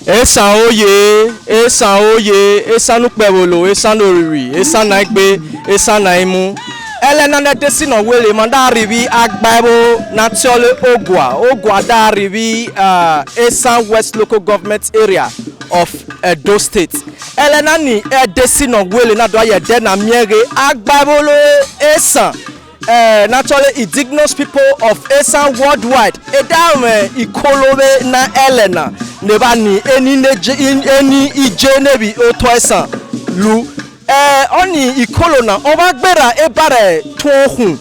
Esan oye, Esan oye, Esan ukpewolo, Esan oriri, Esan naigbe, Esan naimu. Elena na desi no wele manda rivi agbabo na tiole ogwa da rivi Esan West Local Government Area of Edo State. Elena ni desi no wele na do aye de na miere agbabo lo Esan. Naturally Indigenous people of Esan worldwide edame ikolobe na Elena neba ni eni ije nebi oto Esan lu oni ikolo na oba gbera ebare tun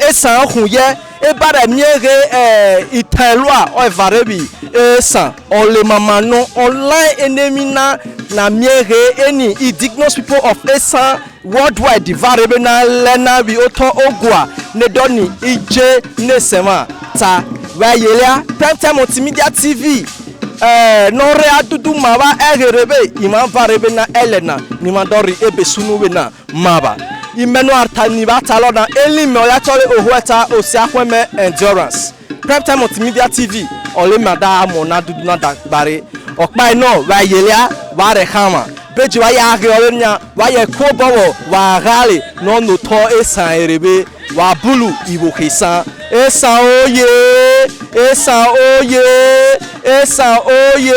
Esan hun ye ebare miere itelwa o varebi Esan ole mama no online enemy na miere eni Indigenous people of Esan worldwide divarebe na lena bi oto ogwa ne doni ije ne sema ta wa yelia prime time multimedia tv no re adudu maba egerebe iman varebe na Elena ni mandori ebe sunuwe na maba imenu artani ba talo na elime oya tole ohueta osiakweme endurance prime time multimedia tv ole mada mo na dudu na dagbare okpa ino wa yelia wa re khama beji wa ya ge olenya wa ye ko bowo wa gale no no to Esan erebe wa bulu ibo kisan Esan oye Esan oye Esan oye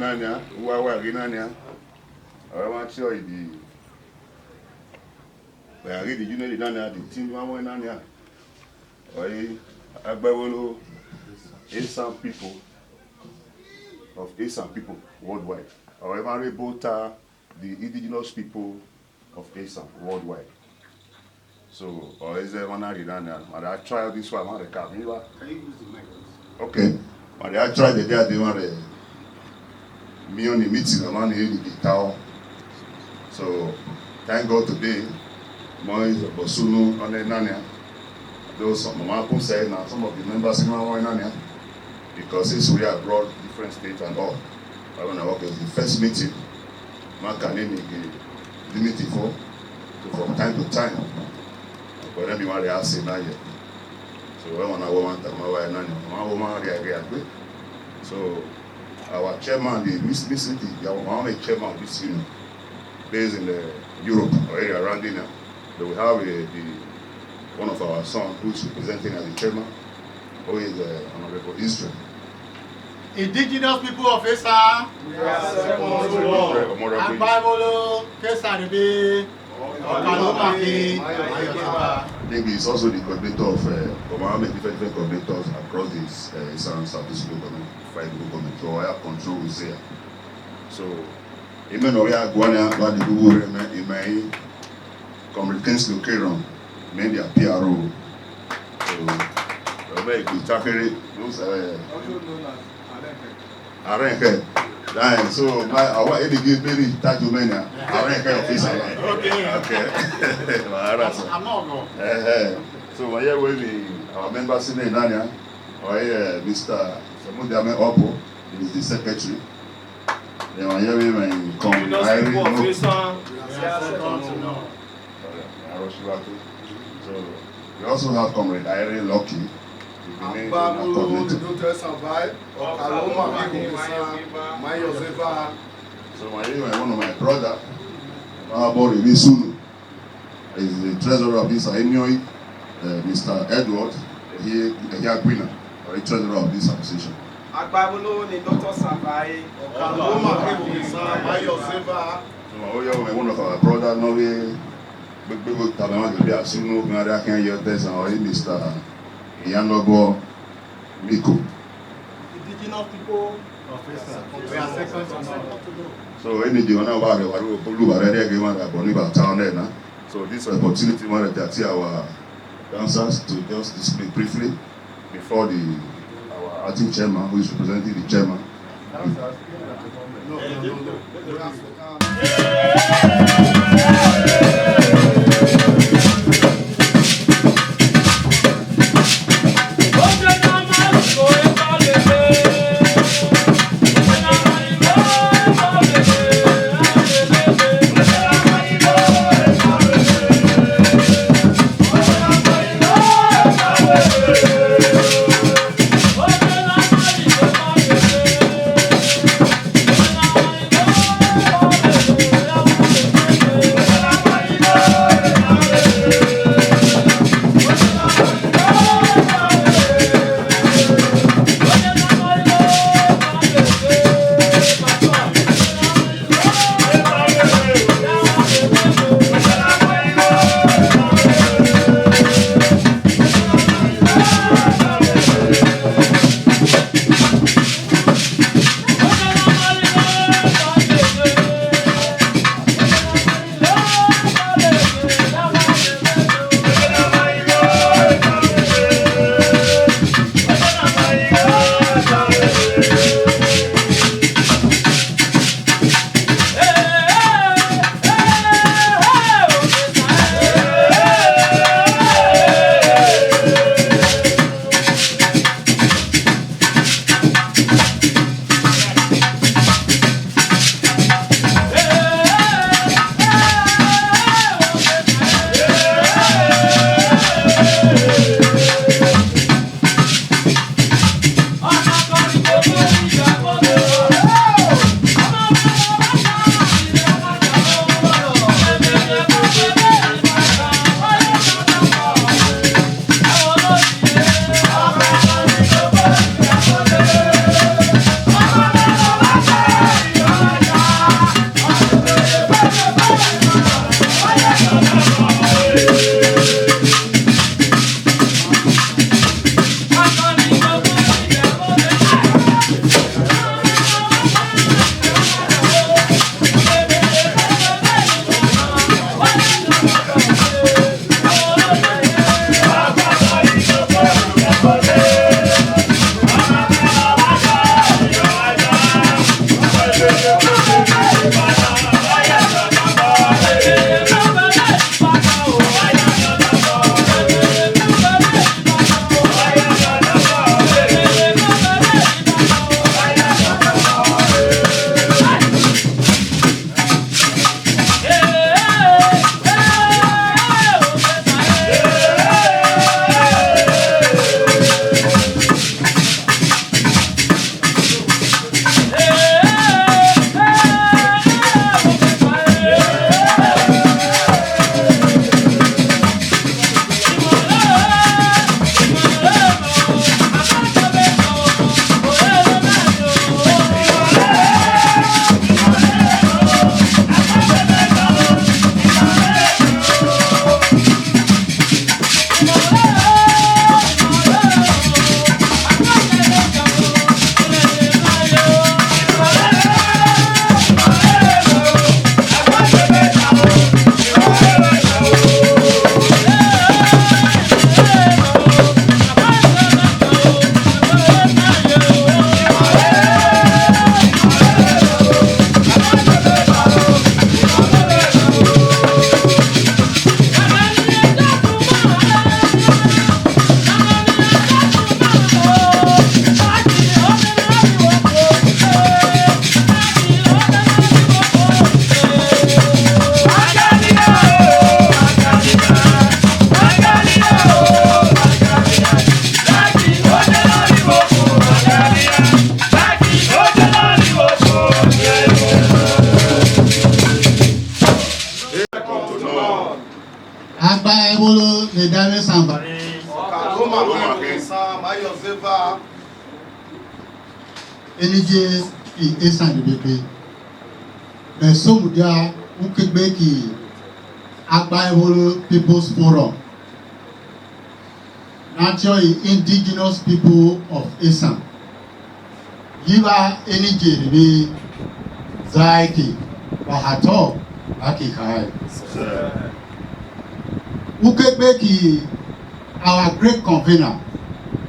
Nanya, uwa ginanya. I want to show you the I read the unit nanya, the team one nanya. I Agbawolo Esan people of Esan people worldwide. However, both are the indigenous people of Esan worldwide. So, or is there one nanya? I tried this one. Can you use the mic? Okay. But I tried the day they want me on the meeting around the tower. So thank God today, Moise Bosunu on the Nanya. Those some Mama said now some of the members in Nanya because since we are abroad, different states and all. I want to work as the first meeting. Makanini limited for so from time to time. But then we have say now yet. So I want to woman to my wife Nanya. So our chairman, the recently, our chairman of this union, based in Europe or area around there. So we have one of our sons who is representing as the chairman, who is Honorable Israel. Indigenous people of Esan, I think he's also the coordinator of different coordinators across this Esan Southeast government, 5 government. So I have control there. So, even though we are going to do my communications location, maybe a PRO. So, very good. Those also known as Arenke. Right, so I want to give maybe touch you many. I want to face a lot. Okay. I'm not going. So when you with me, our member sitting Nanya, or Mr. Samudiame Oppo, is the secretary. Then when you with me, come So we also have Comrade Irene Lucky. So when you one of my brother, Mahabori Misunu, is the treasurer of this Inouye, Mr. Edward, he winner, or the treasurer of this association. Agbabolo ni Dr. Sabai. One of our brothers, Norway, big Tabaman, the Asunu, Narakan, Yotes, and Mr. Yanobo Miko. Indigenous people of Esan. We are second to none. So any day so this opportunity wanted to see our dancers to just display briefly before our acting chairman who is representing the chairman. ke dame samba enije ki Esan de bebe be somudia ukegbe ki Agbaewolo People's Forum naturally Indigenous people of Esan yiba enije de be zaiki bahato akikai Ukebeki, our great convener,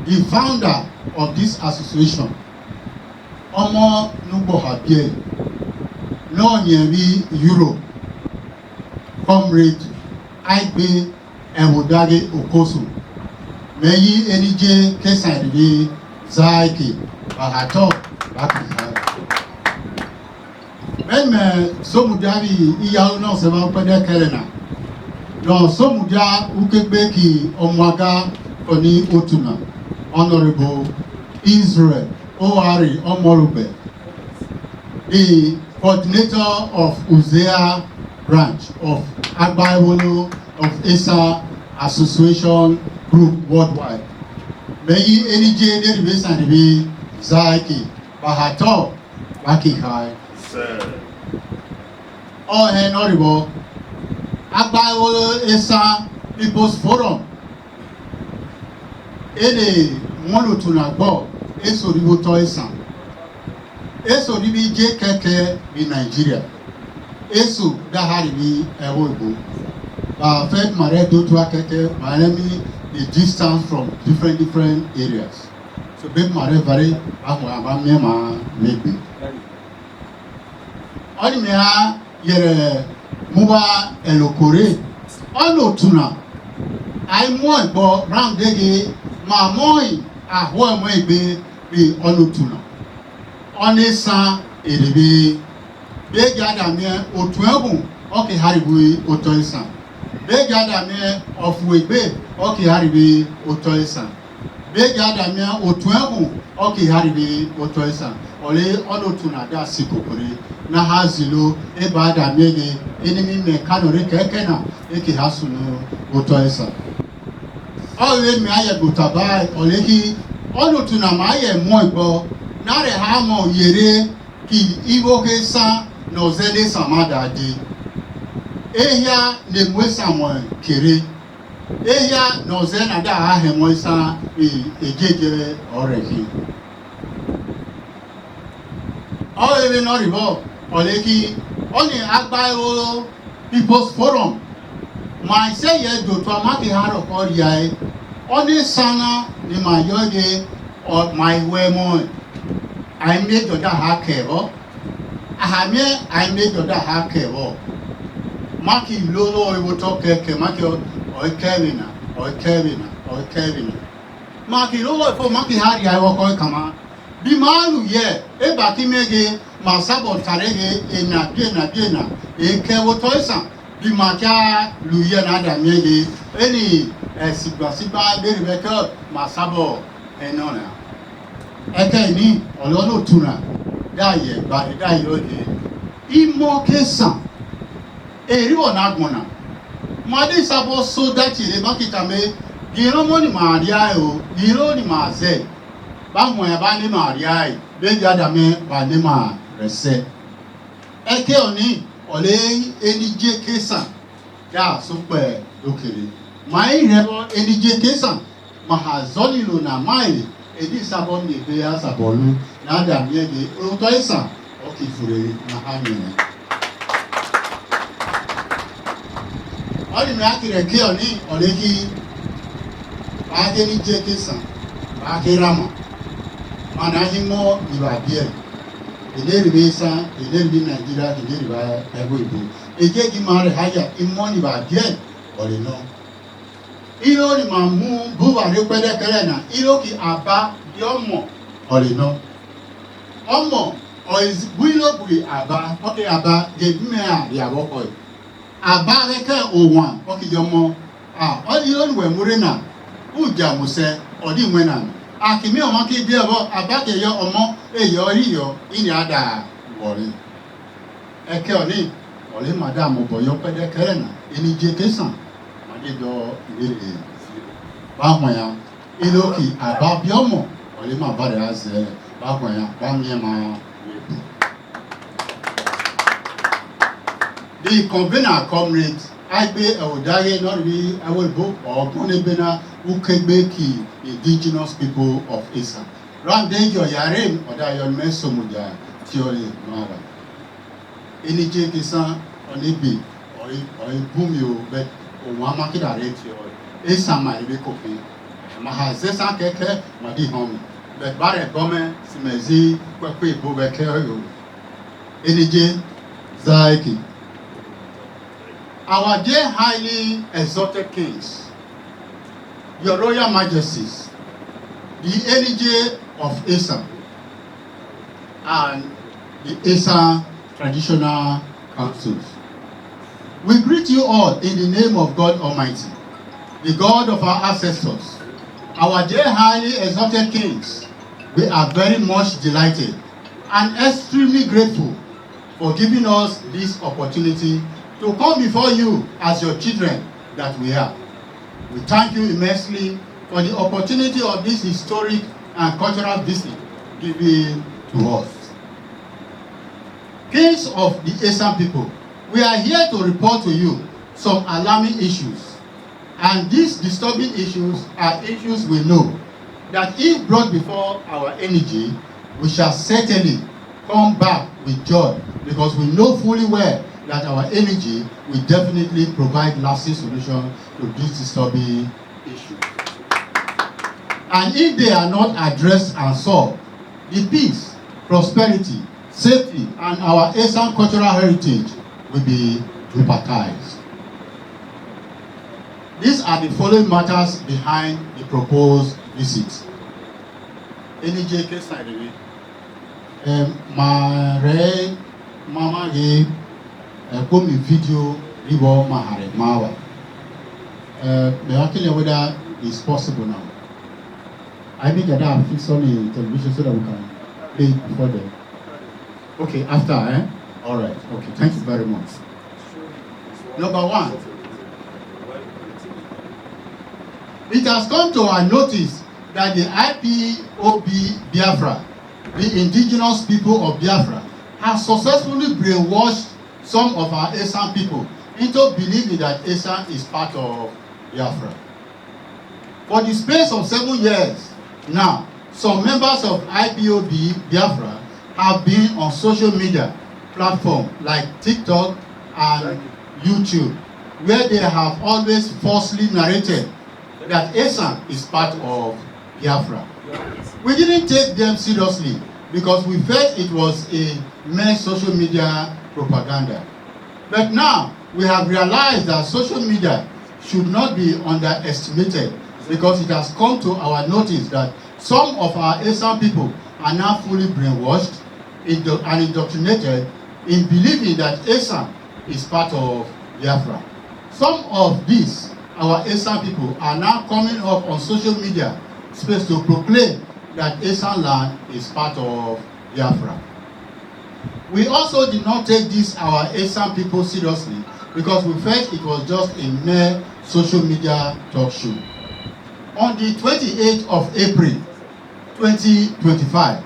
the founder of this association, Omo Nubo Habie, no Nyebi Europe, Comrade Igbe Ewodage Okosu, Meyi Enije Kesaribi Zaiki, Bahato Bakihai. Meme Somudabi Iyalo no Seba Pede Kelena. No, Somudia Ukebeki Omwaga Oni Otuna, Honorable Israel Owari Omorube, the coordinator of Uzea branch of Agbaewolo of Esan Association Group Worldwide. Meyi Enije Deribesa Debi Zaiki Bahato Bakihai. Honorable Agbaewolo Esan People's Forum. Ede wọ́n tún àgbọ̀ èso ìdìbò tọ́ Esan. Èso ìdìbò jẹ́ kẹ̀kẹ́ ní Nàìjíríà. Èso dáhàrí ní ẹ̀wọ̀ ìbò. Bàfẹ́ màrẹ́ dótú akẹ́kẹ́ màrẹ́ mi the distance from different areas. So bẹ́ẹ̀ màrẹ́ varí àwọn àbámẹ́mà mẹ́gbẹ́. Ọ̀nìmíà yẹrẹ muba elokore ono tuna ai mo igbo round dege ma moi ahwo mo igbe bi ono tuna oni san erebe be gada me otu ehun oke haribu oto Esan be gada me ofu igbe oke haribu oto Esan be gada me otu ehun oke haribu oto Esan ole ono tuna da sikokore na hazilo eba da mege enemi me kanore keke na eke hasunu oto Esan owe mi aye gutabai oleki onutu na ma aye mo igbo na re ha mo yere ki iwo ke san no zede samada de ehia ne mwesa mo kere ehia no zena da ha he mo Esan ejeje orehi owe no ribo oleki oni Agbaewolo People's Forum my say ye do to amaki haro koria oni sana ni mayoge or my wemo I made your da hakebo ahame I made your da hakebo maki lolo iwo to keke maki o Kevin maki lolo fo maki hari ayo ko kama bi manu ye e ba ki mege ma sabo tarege ena biena eke wo to Esan bi ma ka luye na da mege eni sigba bere beke ma sabo enona eke ni ololo tuna da ye ba da yo de imo Esan eri ona agbona ma de sabo so that ile makita me giro mo ni ma ri ayo giro ni ma ze ba mo ya ba ni ma ri ayo be gada me ba ni ma rese eke oni ole enije Esan da super dokere mai rebo enije Esan mahazoni lo na mai edi sabon ni be ya sabolu na da mi ege oto Esan o ki fure na hamene oni mi akire ke oni ole ki ba de enije Esan ba ke rama mana himo ni ba bie Ìdérí Esan, ìdérí Nàìjíríà, ìdérí ẹgbẹ́ ìbò. Èjé kí máa rẹ̀ háyà ìmọ̀ níbà díẹ̀ ọ̀rẹ́ náà. Ìlú ni màá mú búwàrí pẹ́lẹ́kẹ́lẹ́ náà. Ìlú kì àbá di ọmọ ọ̀rẹ́ náà. Ọmọ ọ̀ìsìgbìlóbùrì àbá ọkẹ́ àbá gẹ̀ẹ́bí mẹ́à ìyàwó kọ̀ ẹ̀. Àbá rẹ̀kẹ́ òwọ̀n ọkẹ́ yọmọ. Ìlú ni wẹ̀múrẹ́ náà. Ùjà mùsẹ̀ ọ̀dí ìwẹ̀ náà. Akimi ọmọ kí bí ọmọ abáke yọ ọmọ èyọ yíyọ ìní àdá wọ̀rí ẹkẹ ọ̀ní ọ̀lẹ́ madam ọ̀bọ̀yọ pẹ́dẹ́kẹ́rẹ́ náà enije Esan ido ile bahwanya iloki ababiomo ole ma bare aze bahwanya bamiema. The convener comrades Agbe Ewodaye not really Awolbo or Bonebena Ukebeki indigenous people of Esan. Randejo Yaren Odayon Mesomuja Tioli Mara. Enije Esan Onibi or Bumio but Owamakida Retio Esan my Rekopi. Mahazesa Keke Madi Home. But Bare Bome Simezi Kwekwe Bobekeo Enije Zaiki. Our dear highly exalted kings, your royal majesties, the NJ of Esan and the Esan traditional councils. We greet you all in the name of God Almighty, the God of our ancestors. Our dear highly exalted kings, we are very much delighted and extremely grateful for giving us this opportunity to come before you as your children that we are. We thank you immensely for the opportunity of this historic and cultural visit given to us. Kings of the Esan people, we are here to report to you some alarming issues. And these disturbing issues are issues we know that if brought before our energy, we shall certainly come back with joy because we know fully well that our energy will definitely provide lasting solution to this disturbing issue. And if they are not addressed and solved, the peace, prosperity, safety, and our Esan cultural heritage will be jeopardized. These are the following matters behind the proposed visit. Energy case study. Mama Komi video ribo mahare mawa. Me asking whether it's possible now. I think that I fix on the television so that we can play it before them. Okay, after, All right. Okay, thank you very much. Number one, it has come to our notice that the IPOB Biafra, the indigenous people of Biafra, has successfully brainwashed some of our Esan people into believing that Esan is part of Biafra. For the space of 7 years now, some members of IPOB Biafra have been on social media platforms like TikTok and YouTube, where they have always falsely narrated that Esan is part of Biafra. We didn't take them seriously because we felt it was a mere social media propaganda. But now we have realized that social media should not be underestimated because it has come to our notice that some of our Esan people are now fully brainwashed and indoctrinated in believing that Esan is part of Biafra. Some of these, our Esan people, are now coming up on social media space to proclaim that Esan land is part of Biafra. We also did not take this, our Esan people, seriously because we felt it was just a mere social media talk show. On the 28th of April, 2025,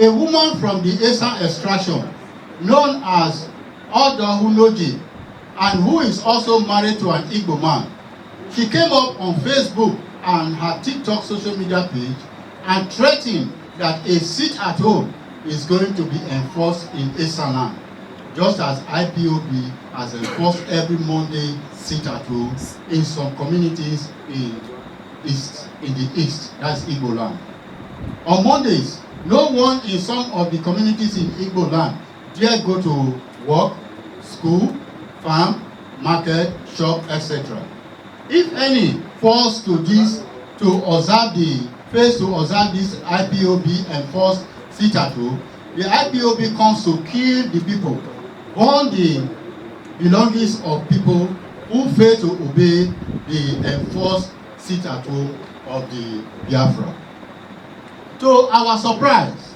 a woman from the Esan extraction, known as Odohunoji, and who is also married to an Igbo man, she came up on Facebook and her TikTok social media page and threatened that a sit at home is going to be enforced in Esan land, just as IPOB has enforced every Monday sit at home in some communities in the east, that's Igbo land. On Mondays, no one in some of the communities in Igbo land dare go to work, school, farm, market, shop, etc. If any falls to this to observe this IPOB enforced sit at home, the IPOB comes to kill the people, burn the belongings of people who fail to obey the enforced sit at home of the Biafra. To our surprise,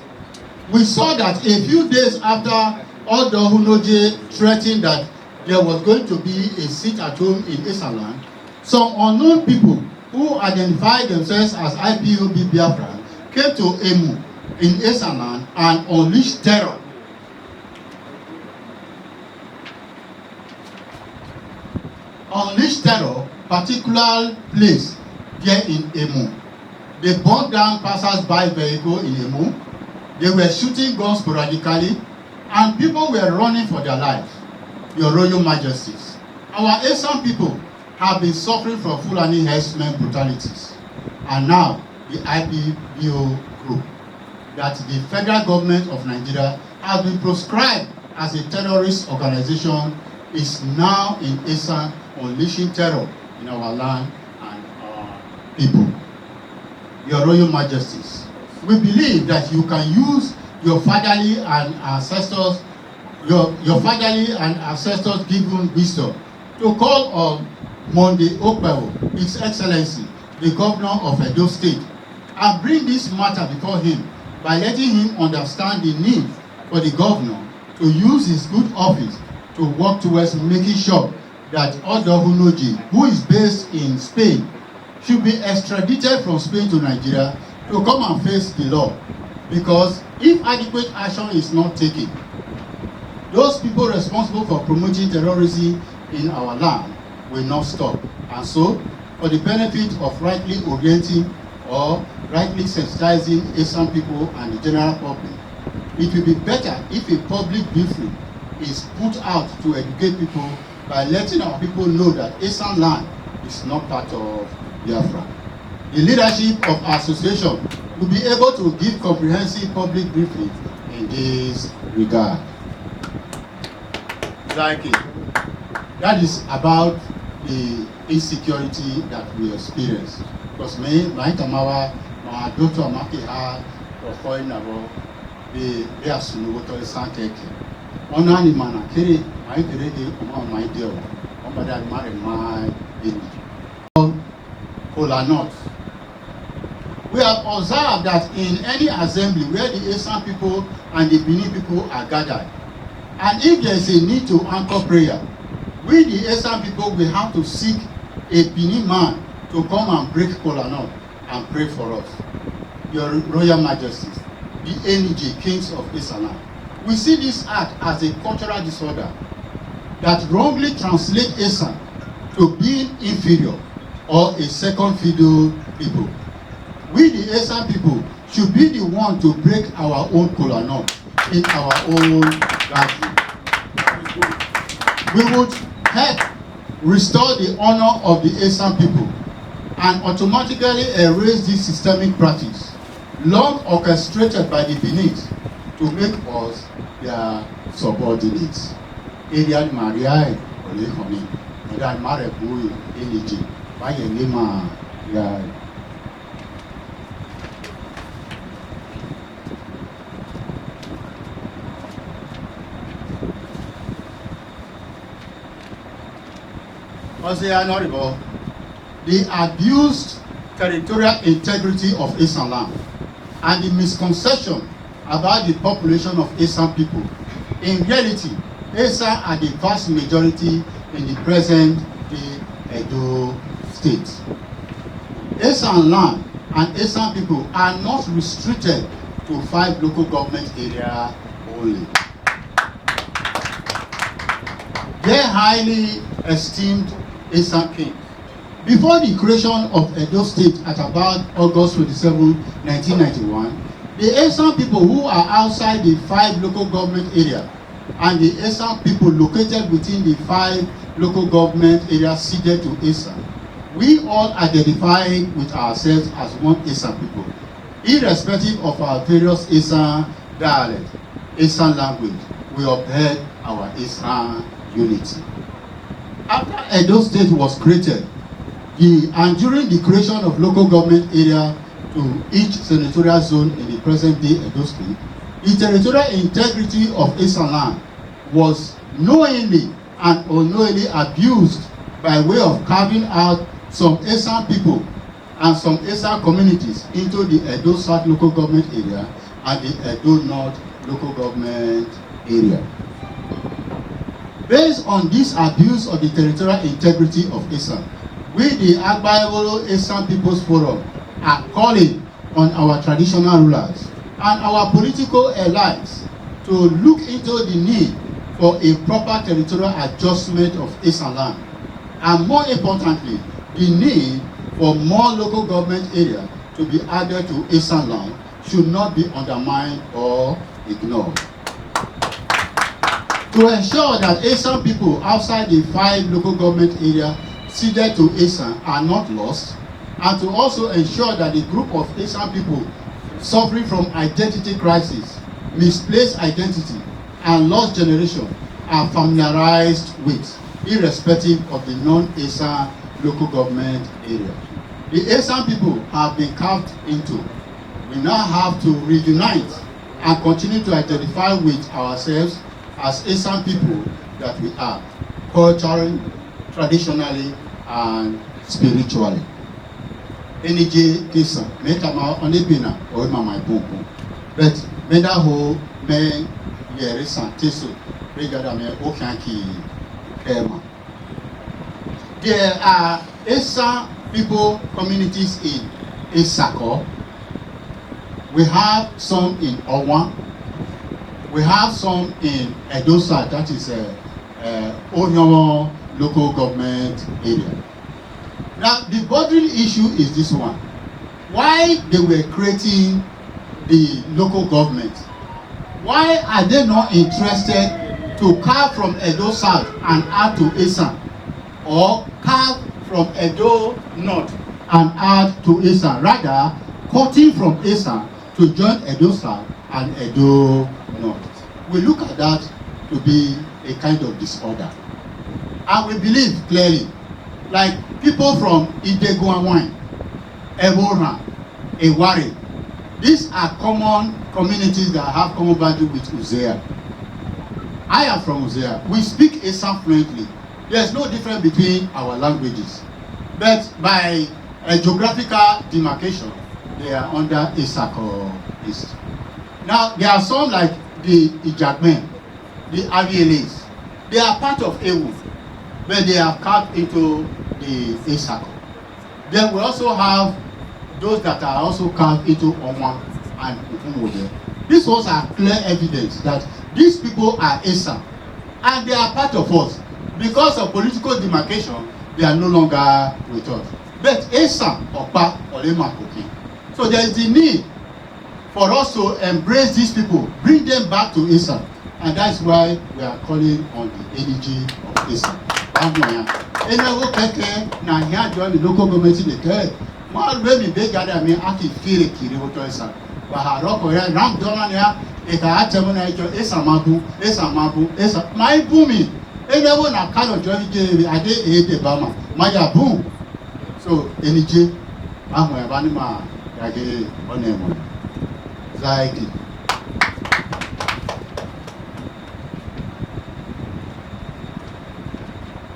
we saw that a few days after Odohunoje threatened that there was going to be a sit at home in Esan land, Some unknown people who identified themselves as IPOB Biafra came to Emu in Esan land and unleashed terror. Particular place there in Emu. They burned down passers-by vehicle in Emu. They were shooting guns sporadically, and people were running for their lives. Your Royal Majesties, our Esan people have been suffering from Fulani herdsmen brutalities, and now the IPBO group that the federal government of Nigeria has been proscribed as a terrorist organization is now in Esan unleashing terror in our land and our people. Your Royal Majesties, we believe that you can use your fatherly and ancestors, your fatherly and ancestors given wisdom to call on Monday Okpewo, His Excellency, the Governor of Edo State, and bring this matter before him by letting him understand the need for the governor to use his good office to work towards making sure that Odo Hunoji, who is based in Spain, should be extradited from Spain to Nigeria to come and face the law. Because if adequate action is not taken, those people responsible for promoting terrorism in our land will not stop. And so, for the benefit of rightly orienting or rightly sensitizing Esan people and the general public, it will be better if a public briefing is put out to educate people by letting our people know that Esan land is not part of Biafra. The leadership of our association will be able to give comprehensive public briefing in this regard. Thank you. That is about the insecurity that we experience. Because my Tamawa, my daughter Makiha, or Foinabo, they are Sunuoto Sankeke. Onani mana kiri my perege my deal. That marry my baby. Kola North. We have observed that in any assembly where the Esan people and the Benin people are gathered, and if there is a need to anchor prayer, we the Esan people will have to seek a Benin man to come and break Kola North and pray for us. Your Royal Majesties, the NEJ Kings of Esan, we see this act as a cultural disorder that wrongly translates Esan to being inferior or a second fiddle people. We the Esan people should be the one to break our own Kola North in our own country. We would help restore the honor of the Esan people and automatically erase this systemic practice long orchestrated by the Benin to make us their subordinates. Ariel Maria Olehoni, Madame Marebu Energy, by a name. Honorable, the abused territorial integrity of Esan land and the misconception about the population of Esan people. In reality, Esan are the vast majority in the present day Edo state. Esan land and Esan people are not restricted to 5 local government areas only. They highly esteemed Esan King. Before the creation of Edo State at about August 27, 1991, the Esan people who are outside the 5 local government areas and the Esan people located within the 5 local government areas ceded to Esan, we all identify with ourselves as one Esan people, irrespective of our various Esan dialects, Esan language. We upheld our Esan unity. After Edo State was created, and during the creation of local government area to each senatorial zone in the present day Edo State, the territorial integrity of Esan land was knowingly and unknowingly abused by way of carving out some Esan people and some Esan communities into the Edo South local government area and the Edo North local government area. Based on this abuse of the territorial integrity of Esan, we the Agbayebolo Esan People's Forum are calling on our traditional rulers and our political allies to look into the need for a proper territorial adjustment of Esan land, and more importantly, the need for more local government areas to be added to Esan land should not be undermined or ignored. To ensure that Esan people outside the 5 local government areas ceded to Esan are not lost, and to also ensure that the group of Esan people suffering from identity crisis, misplaced identity, and lost generation are familiarized with, irrespective of the non-Esan local government area. The Esan people have been carved into. We now have to reunite and continue to identify with ourselves as Esan people that we are, culturally, traditionally, and spiritually. Enije Esan, metama onebina or mama ibuku, but meda ho me yere santeso, regada me okanki kema. There are Esan people communities in Esako. We have some in Owan. We have some in Edosa, that is Onyomo local government area. Now, the bordering issue is this one. Why they were creating the local government? Why are they not interested to carve from Edo South and add to Esan? Or carve from Edo North and add to Esan? Rather, cutting from Esan to join Edo South and Edo North. We look at that to be a kind of disorder. And we believe clearly, like people from Ideguanwine, Ebora, Ewari, these are common communities that have common boundary with Uzea. I am from Uzea. We speak Esan fluently. There's no difference between our languages. But by a geographical demarcation, they are under Esako East. Now, there are some like the Ijakmen, the Avieles. They are part of Ewu, but they are carved into the Esako. Then we also have those that are also carved into Oma and Ukumode. These ones are clear evidence that these people are Esan, and they are part of us. Because of political demarcation, they are no longer with us. But Esan, Okpa, Olema, Koki. So there is the need for us to embrace these people, bring them back to Esan, and that's why we are calling on the energy of Esan. Enewo keke na here join the local government in the third. Man when we beg gather me aki feel kiri woto Esan. Wa haroko ya ram dollar ya e ka atemo na ejo Esan mabu, Esan my booming. Enewo na kind of join je ade e de bama. Maya boom. So energy ahụ ebe anyị ma yage onemo. Zaiki.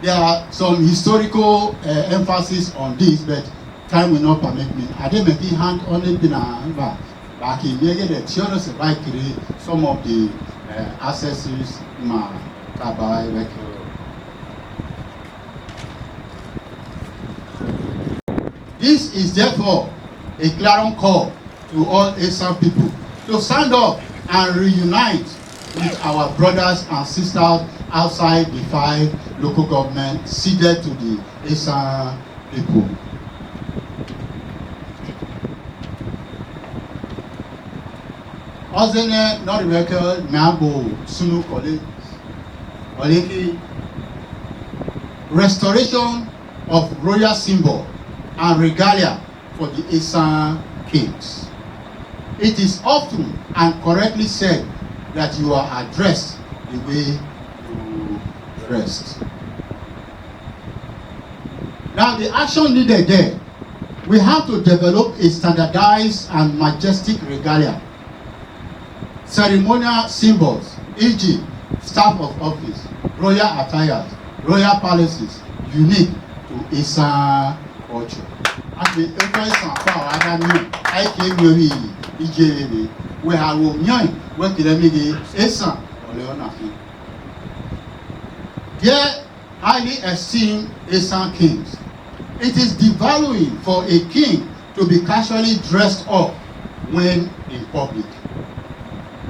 There are some historical emphasis on this, but time will not permit me. I didn't make a hand on it back in the theories of some of the accessories ma tabai record. This is therefore a clarion call to all Esan people to stand up and reunite with our brothers and sisters outside the 5 local governments ceded to the Esan people. Ozene Norweke Mabo Sunu Koleki restoration of royal symbol and regalia for the Esan kings. It is often and correctly said that you are addressed the way you dressed. Now the action needed there, we have to develop a standardized and majestic regalia, ceremonial symbols, e.g. staff of office, royal attires, royal palaces, unique to Esan culture. And the Esan power, I came here. We have worked in Esan or Leonafi. Dear highly esteemed Esan kings, It is devaluing for a king to be casually dressed up when in public.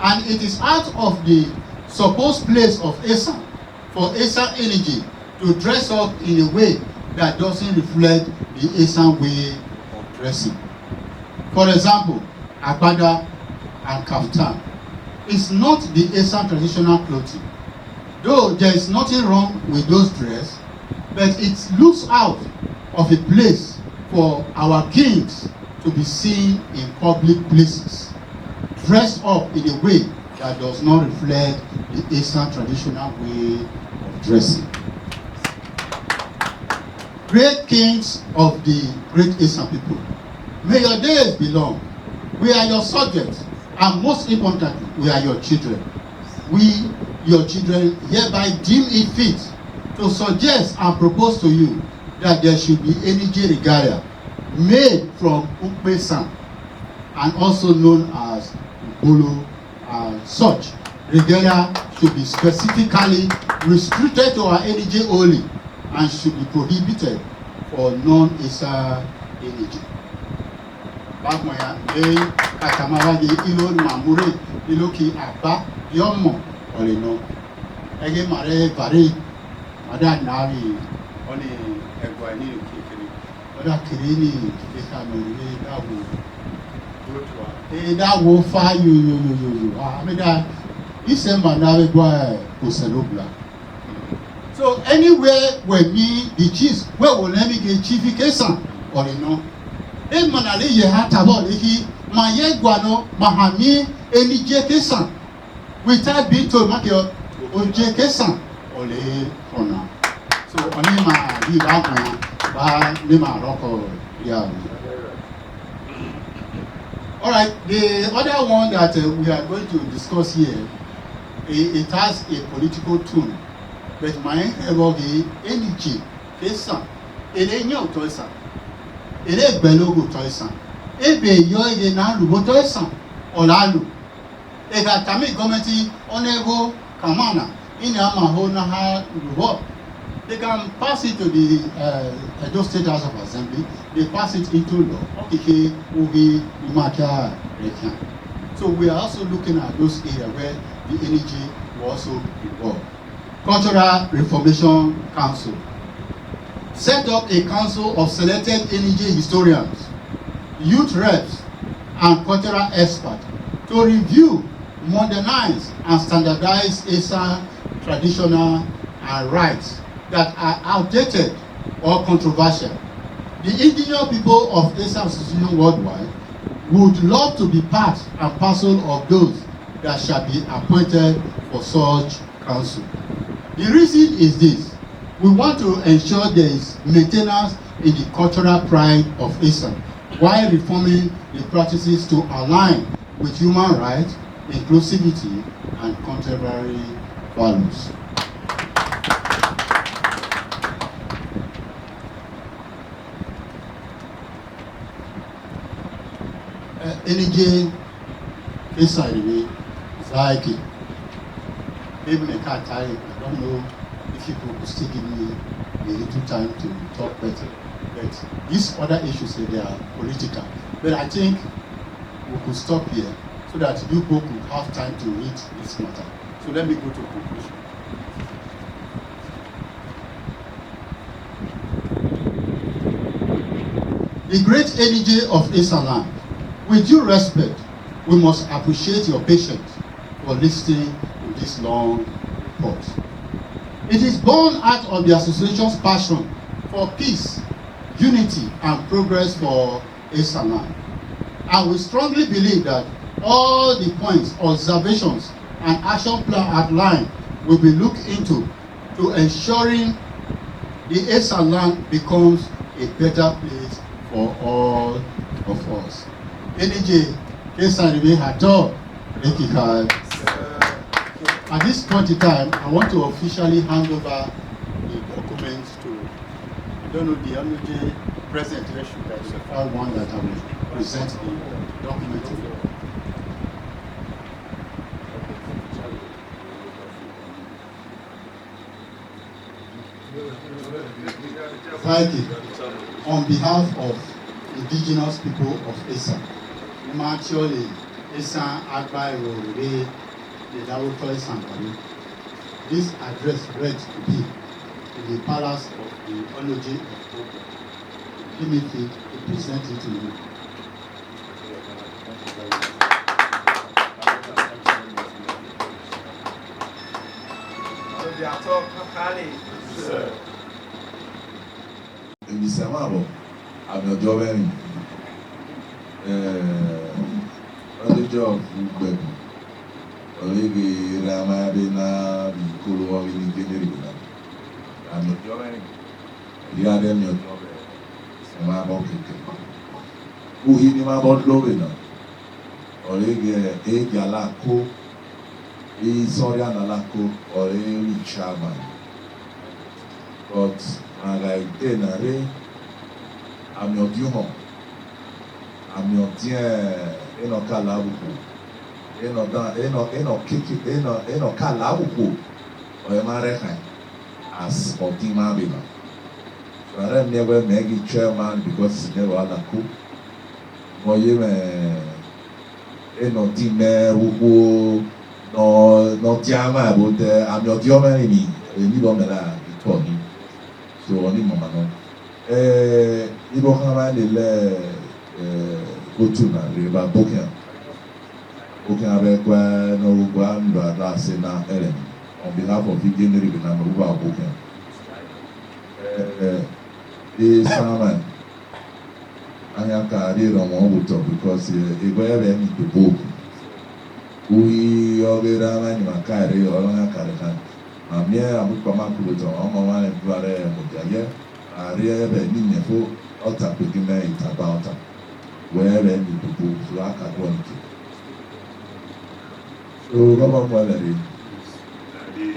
And it is out of the supposed place of Esan for Esan Energy to dress up in a way that doesn't reflect the Esan way of dressing. For example, agbada and kaftan is not the Esan traditional clothing. Though there is nothing wrong with those dresses, but it looks out of a place for our kings to be seen in public places, dressed up in a way that does not reflect the Esan traditional way of dressing. Great kings of the great Esan people, may your days be long. We are your subjects, and most importantly, we are your children. We, your children, hereby deem it fit to suggest and propose to you that there should be energy regalia made from Ukpe-san, and also known as Bolo and such. Regalia should be specifically restricted to our energy only and should be prohibited for non-Esan energy. Bakmoya, Lei, Katamawagi, Ilon, Mamure, Iloki, Aba, Yomo, Olino. Ege Mare, Vari, Madame Navi, Oni, Eguani, Kikiri. Oda Kirini, Ekamuri, Dawu. That will fire you. I mean, that is a man that will so anywhere where me the chiefs, where will let me get chief Esan or you know. A man ali ye hat about he my ye guano mahami any Esan without being told make your Esan or le honor. So only my be back by Lima Rocco. Yeah. All right, the other one that we are going to discuss here, it has a political tone. But my energy, Esan, Elenyo Toysan, Ele Belogo Toysan, Ebe Yoye na Lubo Toysan, Olalu. Ega Tami Gometi, Onego Kamana, Inamaho Naha Lubo. They can pass it to the Edo State House of Assembly. They pass it into law. Okay, Ubi, Imaka, Rekan. So we are also looking at those areas where the energy will also involved. Cultural Reformation Council set up a council of selected energy historians, youth reps, and cultural experts to review, modernize, and standardize Esan traditional and rites that are outdated or controversial. The indigenous people of Esan Association worldwide would love to be part and parcel of those that shall be appointed for such council. The reason is this: we want to ensure there is maintenance in the cultural pride of Esan while reforming the practices to align with human rights, inclusivity, and contemporary values. Energy inside me is like it. Maybe I can't tell you. I don't know if people will still give me a little time to talk better. But these other issues, they are political. But I think we could stop here so that you people could have time to read this matter. So let me go to conclusion. The great energy of Esan land. With due respect, we must appreciate your patience for listening to this long report. It is born out of the association's passion for peace, unity, and progress for Esan land. And we strongly believe that all the points, observations, and action plan outlined will be looked into to ensuring the Esan land becomes a better place for all of us. Energy, Esan remain at all. At this point in time, I want to officially hand over the documents to, I don't know, the energy presentation. That is the file one that I will present the document to. Friday, on behalf of indigenous people of Esan, actually Esan Agba Rore, the Lawoto Esan Bari. This address read to be in the palace of the Ology of Togo. Give me fit to present it to you. Ebisamabo, Abiojo Werin, ọdụjọ Ugbebu, Olege Ramadina, Bikolo, Olege Ngeribina, Abiojo Werin, Yade Miojo Werin, Mabo Keke, Uhi ni Mabo Lovena, Olege Ejalako, Isorianalako, Olege Chairman, but like denare àmì ọdún hàn àmì ọdún ẹnà kàlà àbùkù ẹnà kàlà àbùkù ọ̀yẹ́ máa rẹ̀ hàn as ọdún máa bì nà ṣùgbọ́n ẹ̀mí ẹgbẹ́ mẹ́gì chairman because ṣì ní wàhálà kú ọ̀yẹ́ ẹnà ọdún mẹ́rùgbó nọ díàmà àbò tẹ àmì ọdún mẹ́rin mi èmi lọ mẹ́la ìtọ́ ni. So on mama no ibo kama le otu na riba bokia be kwa no gwa ndo ada se na ere on behalf of Indigenous riba na ruba bokia sama anya ka ri ro mo buto because ego ebe mi to book uyi ogera na ni makare o na kare kan amie amukpama kuloto ọmọ wa ni buare mọdàyẹ ààrẹ ẹbẹ nínyẹfọ ọta pèkínẹ ìtàbá ọta wẹẹrẹ ní gbogbo fúlọ àkàdọ nìkẹ. So bàbá mu ẹlẹ rí. The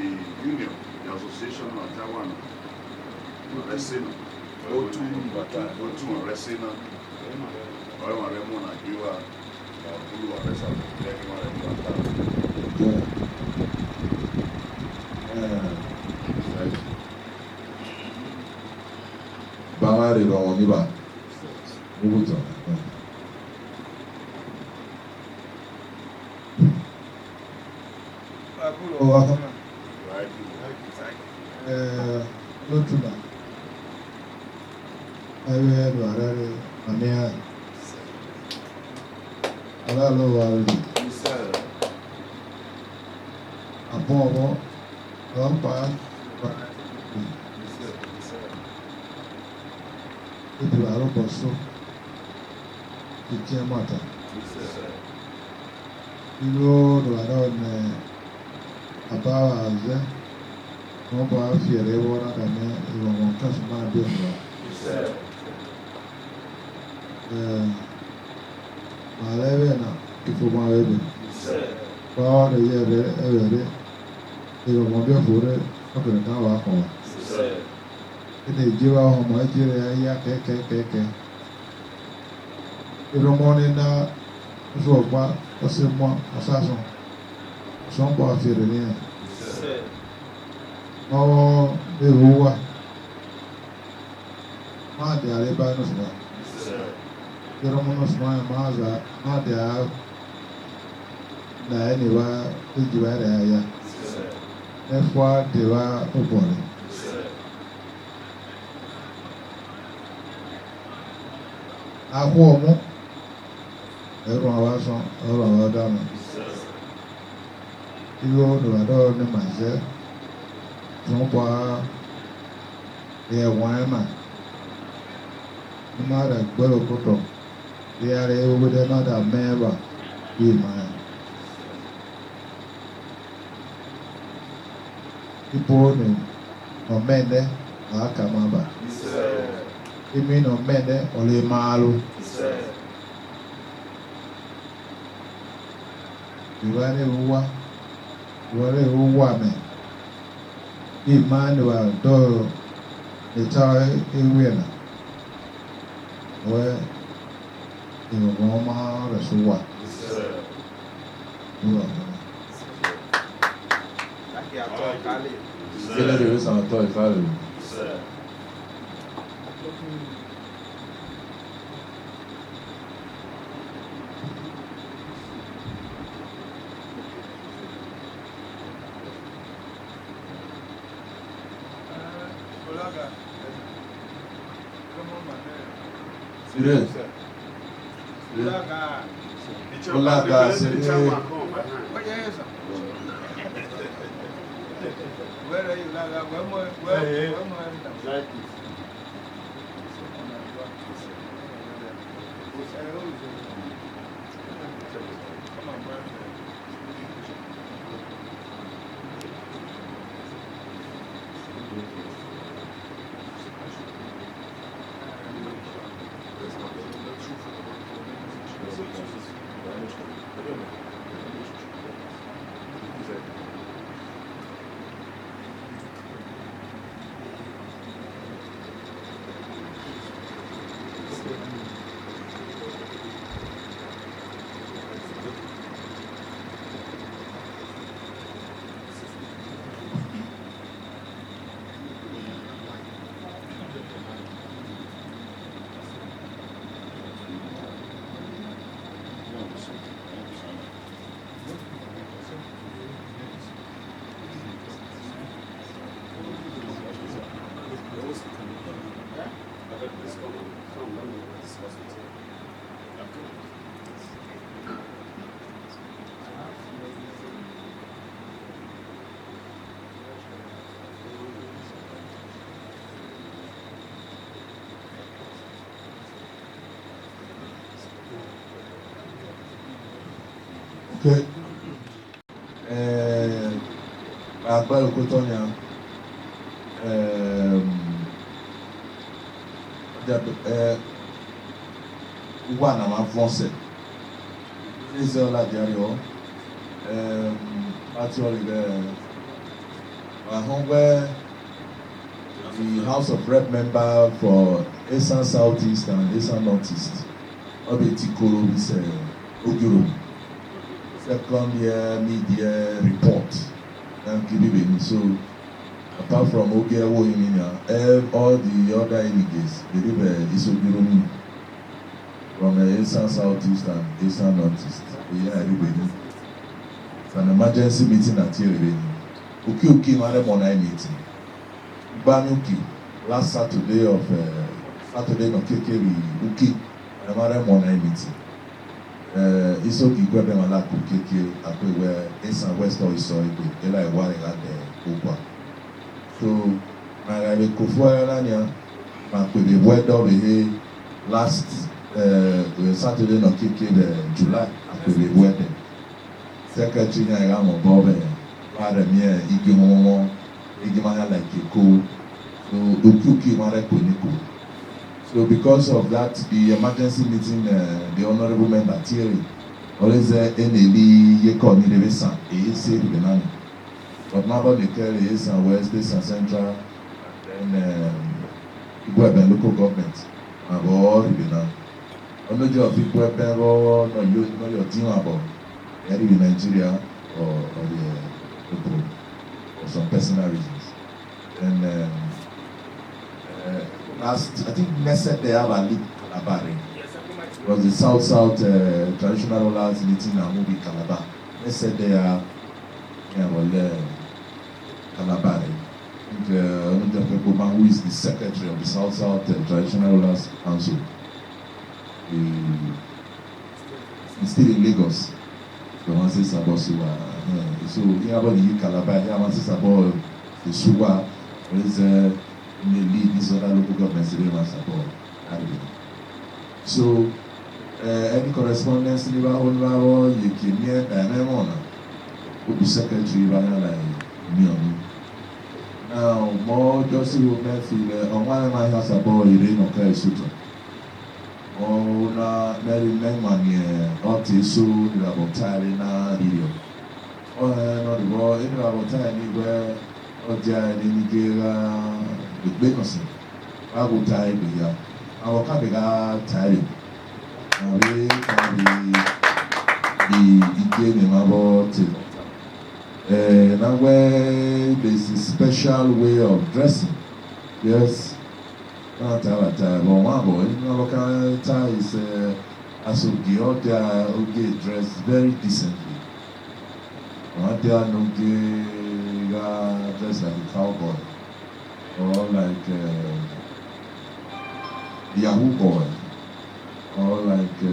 union, the association of Jawan, Resina, Otu Resina, ọ̀rẹ́ wọn rẹ̀ mú Nàìjíríà, Olúwa rẹ̀ sàbẹ̀ lẹ́yìn wọn rẹ̀ mú àtàwọn. Bàbá rẹ̀ rọ̀ wọ́n níbà owó tán. Lótùnà ẹ̀rẹ́ ẹ̀rọ ààrẹ rẹ̀ àmì aláàlọ́wà rẹ̀ àbọ̀ ọ̀bọ̀ ọ̀pàá ibi arúgbó so ìdí ẹ̀ mọ̀ta irú lọ́dọ̀ ní àbáwá àzẹ́ wọ́n bá fi ẹ̀rẹ́ wọ́n náà ní ìwọ̀n kẹ́sùn máa dé ọ̀nà ààrẹ náà ìfowópamọ́ ẹ̀bẹ̀ báwa lè yẹ ẹ̀rẹ́ ìwọ̀n bí ọ̀fọ̀ rẹ̀ ọkùnrin kan wà kọ̀ wá. Ina jiwa ọmọ ejire ya kẹkẹkẹkẹ irumọni na nso ọgba ọsẹ mọ ọsàsọ ọsọmbọ afẹrẹ nìyẹn ọwọ ewu wa máa di àrẹbá nọsùnmọ irumọ nọsùnmọ yẹn máa di à nà ẹni wa ejiwa rẹ ya ẹfọ di wa ọbọrẹ. Akụ ọmụ ẹrù àwọn aṣọ ọrọ àwọn ọdánù iwe ọdọọdọ ní màṣẹ tí wọn bọ ẹwọn ẹmà ní má rẹ gbẹrù kótó bí ara ewé dẹ má dà mẹwàá bíi màá ipò ní ọmẹdẹ àákàmába. Imi no mene ole malu. Iwane uwa me. Imani wa do itawe iwena. We iwoma resuwa. Uwa. Sílẹ̀ lè rí sàn àtọ́ ìfàlẹ̀. Serious. Olaga, serious. Where are you, Laga? Where Okay. Agba Okotonya. One am français. Les heures là derrière. Actually, the House of Rep member for Esan Southeast and Esan Northeast, Obeti Koro is Oguro. Second year media report. So, apart from Ogewo Iminia, all the other delegates, is Oguro from Esan Southeast and Esan Northeast. It's an emergency meeting at here. Uki Maremona meeting. Banuki, last Saturday of Saturday no Kekeri, Uki Maremona meeting. Isoki Gwebe Malaku Keke, Akwe where Esan West or Isoibe, Ela Wari at the Ukwa. So, Nagabe Kufua Rania, Makwe weather here last Saturday no Keke, July, Akwe weather. Secretary Nagamo Bobe, Paramia, Igimomo, Igimana like Iko, so Ukuki Marekoniko. So because of that, the emergency meeting, the honorable member Thierry, always NAB Yekoni Esan, EC Benani. But now they carry Esan West, Esan Central, and then Igweben local government. Abo Benani. On the job, Igweben, no your team about. Either in Nigeria or for some personal reasons. And last, I think next set they have a league Calabari. It was the South traditional rollers meeting and movie Calabar. Next set they are Calabari. And the people who is the secretary of the South traditional rollers council. He's still in Lagos. So here about the Calabar, here about the Suwa, there is in the lead this other local governments they must support. So any correspondence in the Honorable you can hear Diamond who be secretary like me. Now more just will not feel on one of my house about Irene okay suit. Oh, na Mary Mangman, not so about Thailand, na video. Oh, no, the boy, in about Thailand, where Oja in Nigeria, the Becosin. I will tie it here. I will come back Thailand. We can be game about it. Now, where there's a special way of dressing Yes. Not our time. But one boy, you know, local time is as of the other, okay, dressed very decently. One day, no dressed like a cowboy or like a Yahoo boy or like the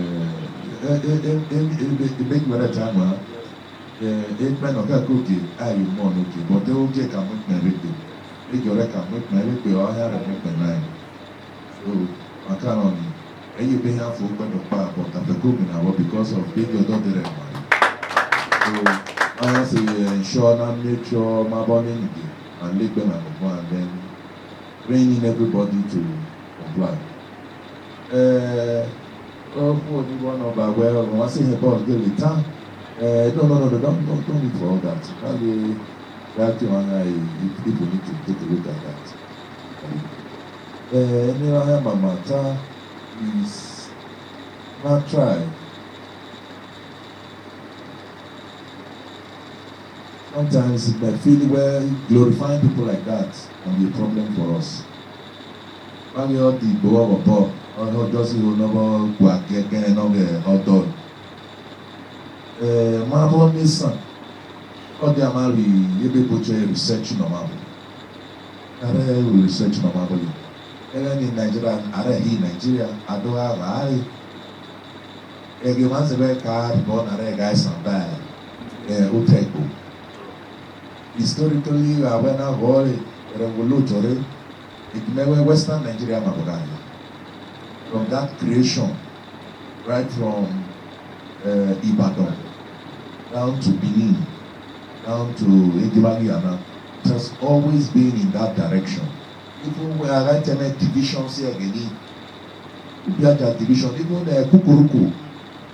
big brother time. Eight men of that cookie, I am more okay, but they will get a make my rip. Make your record, make my rip, or I have a make my nine. So, I can't only. And you may have for quite a part, but I'm the cooking now because of being your daughter. So, I say, ensure and make sure my body and leave them and then training everybody to comply. What do you want about well, I say about the return. No, don't need for all that. Probably that one, people need to take a look at that. Anyway, my matter is not try. Sometimes it might feel where glorifying people like that can be a problem for us. Probably all the boy or just you know what get all done. Marble Esan, all the Amari, you be put research no marble. Are research no marble. Even in Nigeria, are he Nigeria, Adoa Rai. Ege manzebe card born are guys and bad. Uteko. Historically, when I go revolutionary, it may be Western Nigeria Mabogani. From that creation, right from Ibadan down to Benin, down to Edimaliana, it has always been in that direction. Even when I write divisions here again, Ubiaja division, even Kukuruku,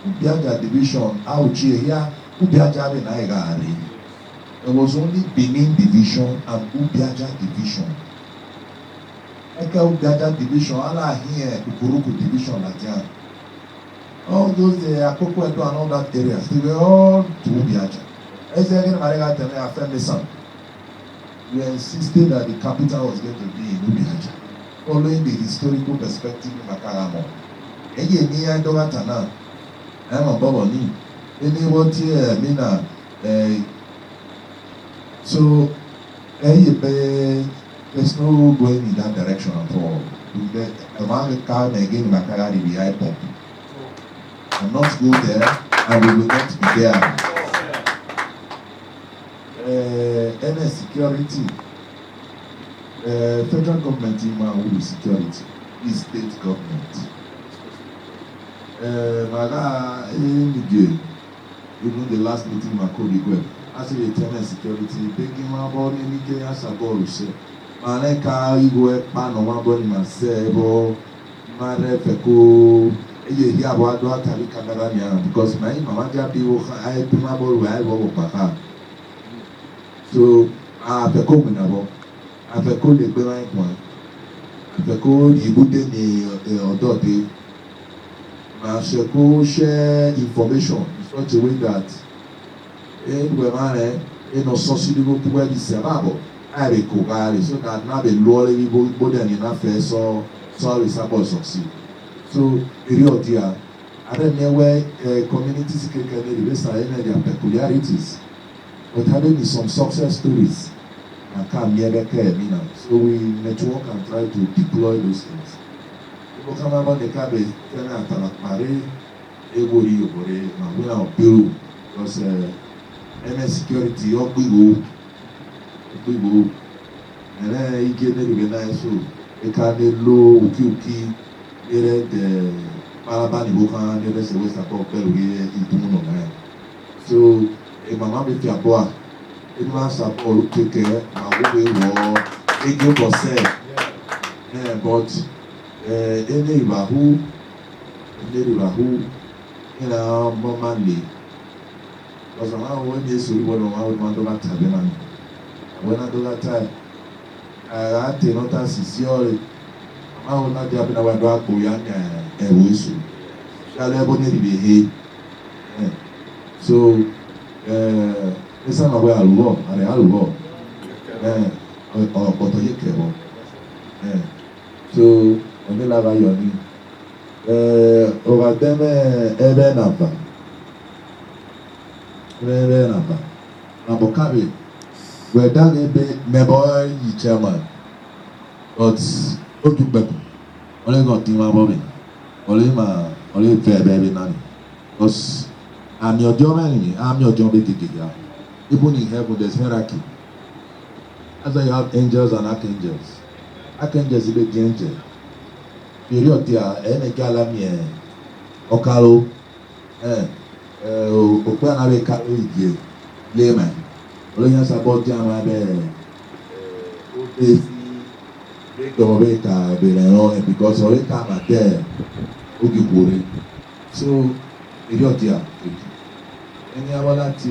Ubiaja division, Auchi here, Ubiaja Benaigari. There was only Benin division and Ubiaja division. Eka Ubiaja division, Allah here, Kukuruku division, Latian. All those Akoko Edo and all that areas, they were all to Ubiaja. We insisted that the capital was going to be in Ubiaja, following the historical perspective in Makaramo. Eye ni ya doga tana, I'm a boboni. Any what here, Mina, so there's no going in that direction at all. The market card again in Makara will be high pop. I'm not go there, and we will not be there. Any security, federal government in my security is state government. Even the last meeting my colleague, I said the tenant security, taking my body in the as a ball say. Maneka, you go a pan on my body, my sebo, my refeco. Here about what I can because my mama people I put my ball where I walk back. So I have a combinable. I have a code the blind one. I have a code you put in the authority. I share information in such a way that no society to where this about. I recover so that now the law will be enough so we succeed. So, the real deal, I don't know where community secretary based on their peculiarities, but having some success stories and come near the care, so we network and try to deploy those things. People come about the cabbage, tell me at Mare, Ebori, Mabuna, Peru, because MS security, up we go, and then you get the nice so they can't low, uki. The Malabani Bokan, the rest of West Apple, we do no man. So, if my mom is your boy, it must support take care, my way war, 80%. Yeah, but any Rahu, you know, more manly. Because I'm not when you see what I want to that time. When I do that time, I had to notice it's I will not be able to go to Yasu. Shall I be so, Esan away a law, and a law, or Potoyakebo. So only lava your knee. Over them ebe napa. Ebe napa. Nabokabe. We're done ebe mebo yi chairman. But otu pepo. Only got team abobi. Only fair baby nani. Because I'm your job enemy. I'm your job ekeke. Even in heaven there's hierarchy. That's why you have angels and archangels. Archangels is the angel. Period there, any galamie, okalo, okwe na be kalo ige, layman. Oloyan sabot jama be, obesi, break the obeka be leon because obeka mate, ogi kore. So period there. Any abala ti,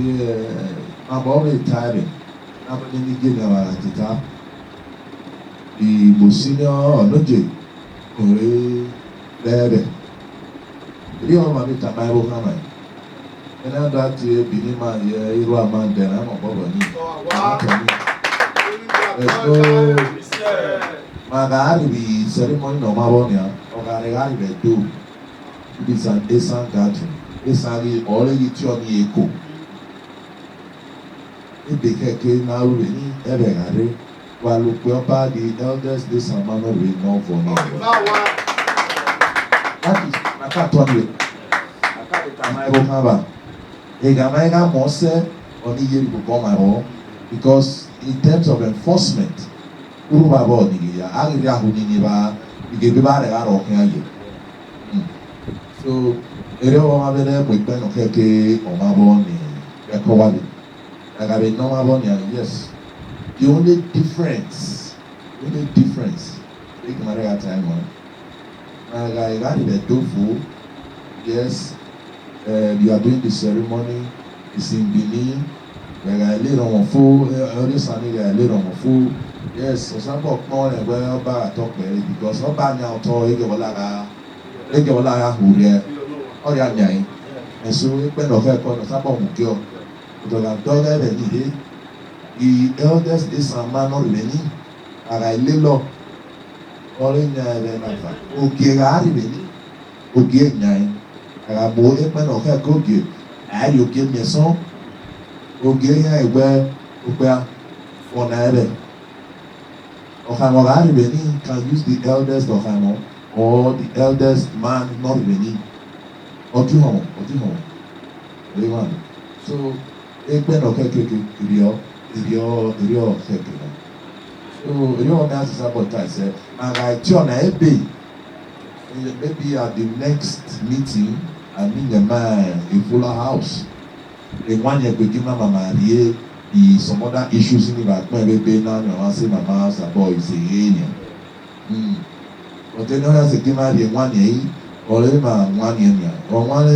mabo be tiring. Nabani ni gini awara tita. The Monsignor Onoje Ore Bebe. The Oma Mita Bible Hammer. And now that Binima Iru man then I'm a Bobani. Let's go. Magari ceremony no Mabonia, or Garigari do. It is an Esan gathering. Esan already turned the echo. If they can now really ever while Lukwapa, the elders, this and man will know for now. That is, I can't tell you. I can't tell my Bokaba. Egamaiga Mose, only here to come my home. Because in terms of enforcement, Urubabo, Agia Huniva, you give me bad at all. So, Erewama Bene, we pen of Heke, or Maboni, Yakawadi. I have a normal yes. The only difference, take Maria time on. I got the tofu, yes, you are doing the ceremony, it's in Benin, I laid on my food, I laid on my food, yes, so some of morning where I talk because no bad now toy, Egawalaga, Huria, or Yanai, and so we went off a some of Mukio, but I'm talking the elders is a man or many, and I little all in the okay, okay, nine. I have more man of her cookie. And you give me a song, okay, I wear, for Nade. Ohamorari Beni can use the eldest of Hamo or the eldest man, not Beni, or two home. So, a pen of her Rio Sekina. So Rio Mass sabotage said, and I turn a bay. Maybe at the next meeting, I mean the man in Fuller House. The 1 year begin Mama Marie, the some other issues in the back, maybe now I say my mouse a boy is a alien. But then I say give her the 1 year or even 1 year. Or 1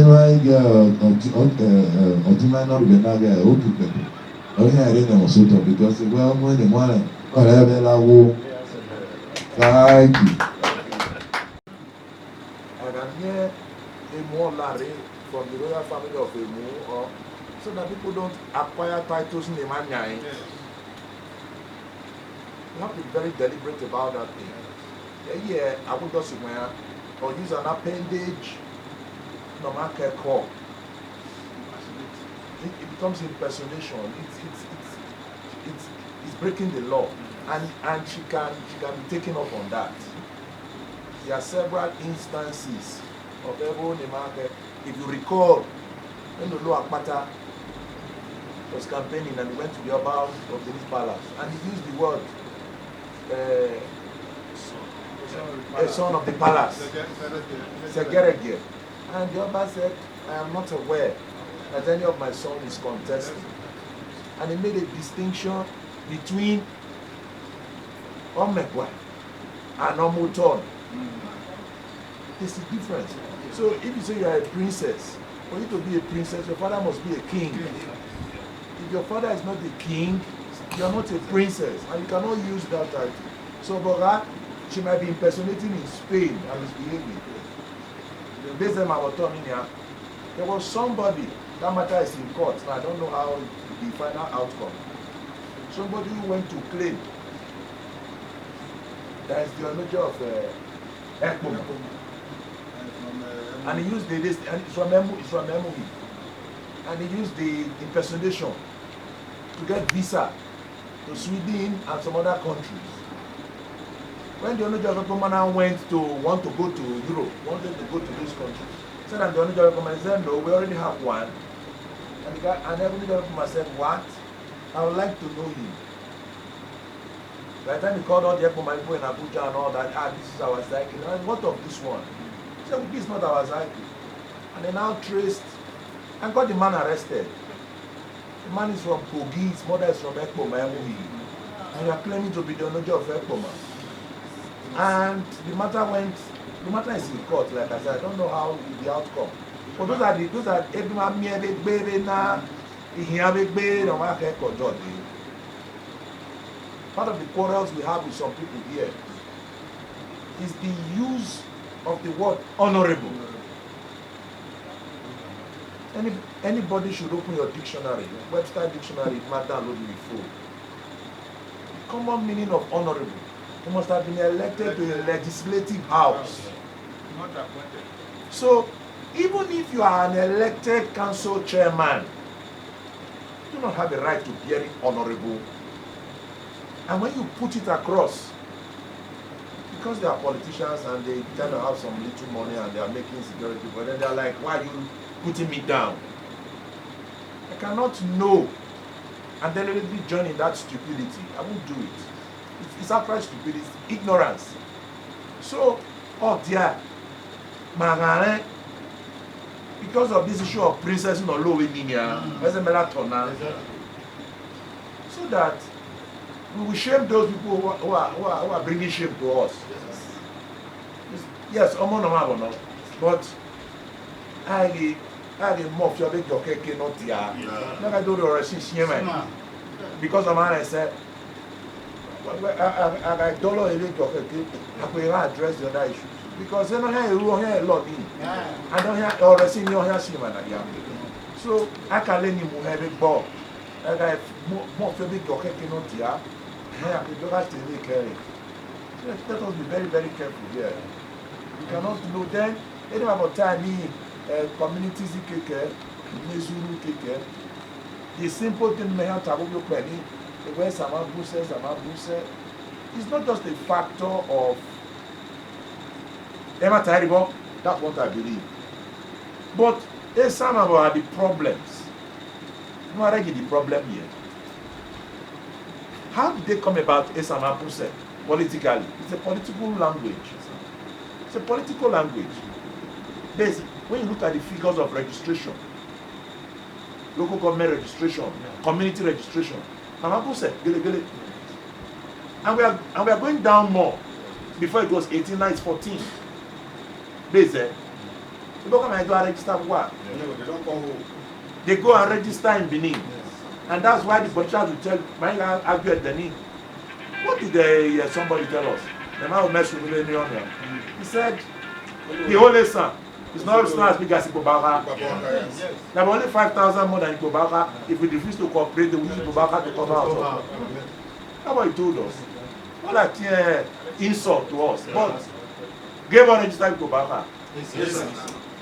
year or 2 man not be naga open. Oh yeah, I didn't know so because well when the morning, whatever I will. Thank you. And I'm here a more Larry from the royal family of Emu, or so that people don't acquire titles in the Manyai. You have to be very deliberate about that thing. Yeah, I would just wear or use an appendage, no matter call. It becomes impersonation. It's breaking the law, and she can be taken up on that. There are several instances of everyone in the market. If you recall, when the Lord Akpata was campaigning and he went to the Oba of the palace and he used the word a son of the palace, Segerege. And the Oba said, I am not aware that any of my son is contesting. And he made a distinction between Omekwa and Omuton. There's a difference. So if you say you are a princess, for you to be a princess, your father must be a king. If your father is not a king, you are not a princess, and you cannot use that title. So Boga, she might be impersonating in Spain and misbehaving. Based on our turn in here, there was somebody, that matter is in court, and I don't know how the final outcome. Somebody who went to claim That is the knowledge of Ekpoma. And he used the list, and it's from memory. And he used the impersonation to get visa to Sweden and some other countries. When the knowledge of Ekpoma now want to go to Europe, wanted to go to this country, said that the knowledge of Ekpoma said, no, we already have one. And the guy, and everybody of Ekpoma said, what? I would like to know you. By the time he called all the Ekpoma people in Abuja and all that, this is our cycle. And what of this one? He said, this is not our cycle. And they now traced and got the man arrested. The man is from Kogi, his mother is from Ekpoma, and you are claiming to be the knowledge of Ekpoma. And the matter is in court, like I said, I don't know how the outcome. But those are everyone me baby na no matter. Part of the quarrels we have with some people here is the use of the word honorable. Anybody should open your dictionary, Webster dictionary, matter load before. The common meaning of honorable. You must have been elected to a legislative house. Not appointed. So, even if you are an elected council chairman, you do not have a right to bear it honorable. And when you put it across, because they are politicians and they kind of have some little money and they are making security, but then they are like, why are you putting me down? I cannot know and deliberately join in that stupidity. I won't do it. It's outright stupidity, ignorance. So, oh dear, because of this issue of princess no low so that we will shame those people who are bringing shame to us. Yes, but I more of your big okay not here. Never do the receipt because of man I said I don't know if I will address the other issue. Because they don't hear a lot in. I don't hear or see no hear cinema. So I can let you have a ball. I got more big okay not here. I will not really carry. Let us be very, very careful here. We cannot know then any about time communities the simple thing may have to the way some it's not just a factor of terrible, that's what I believe. But some about the problems. You know the problem here. How did they come about Esan Mapuse politically? It's a political language. It's a political language. Basically, when you look at the figures of registration, local government registration, community registration, Mapuse, and we are going down more. Before it was 18, now it's 14. They said, people come and go and register what? They go and register in Benin. And that's why the politicians will tell, my argue at the knee. What did somebody tell us? The man who mess with me, he said, the whole Esan is not as big as Ikobaka. There were only 5,000 more than Ikobaka. If we refuse to cooperate, we use Ikobaka to cover us. That's what he told us. Not like insult to us, but gave us registered Ikobaka.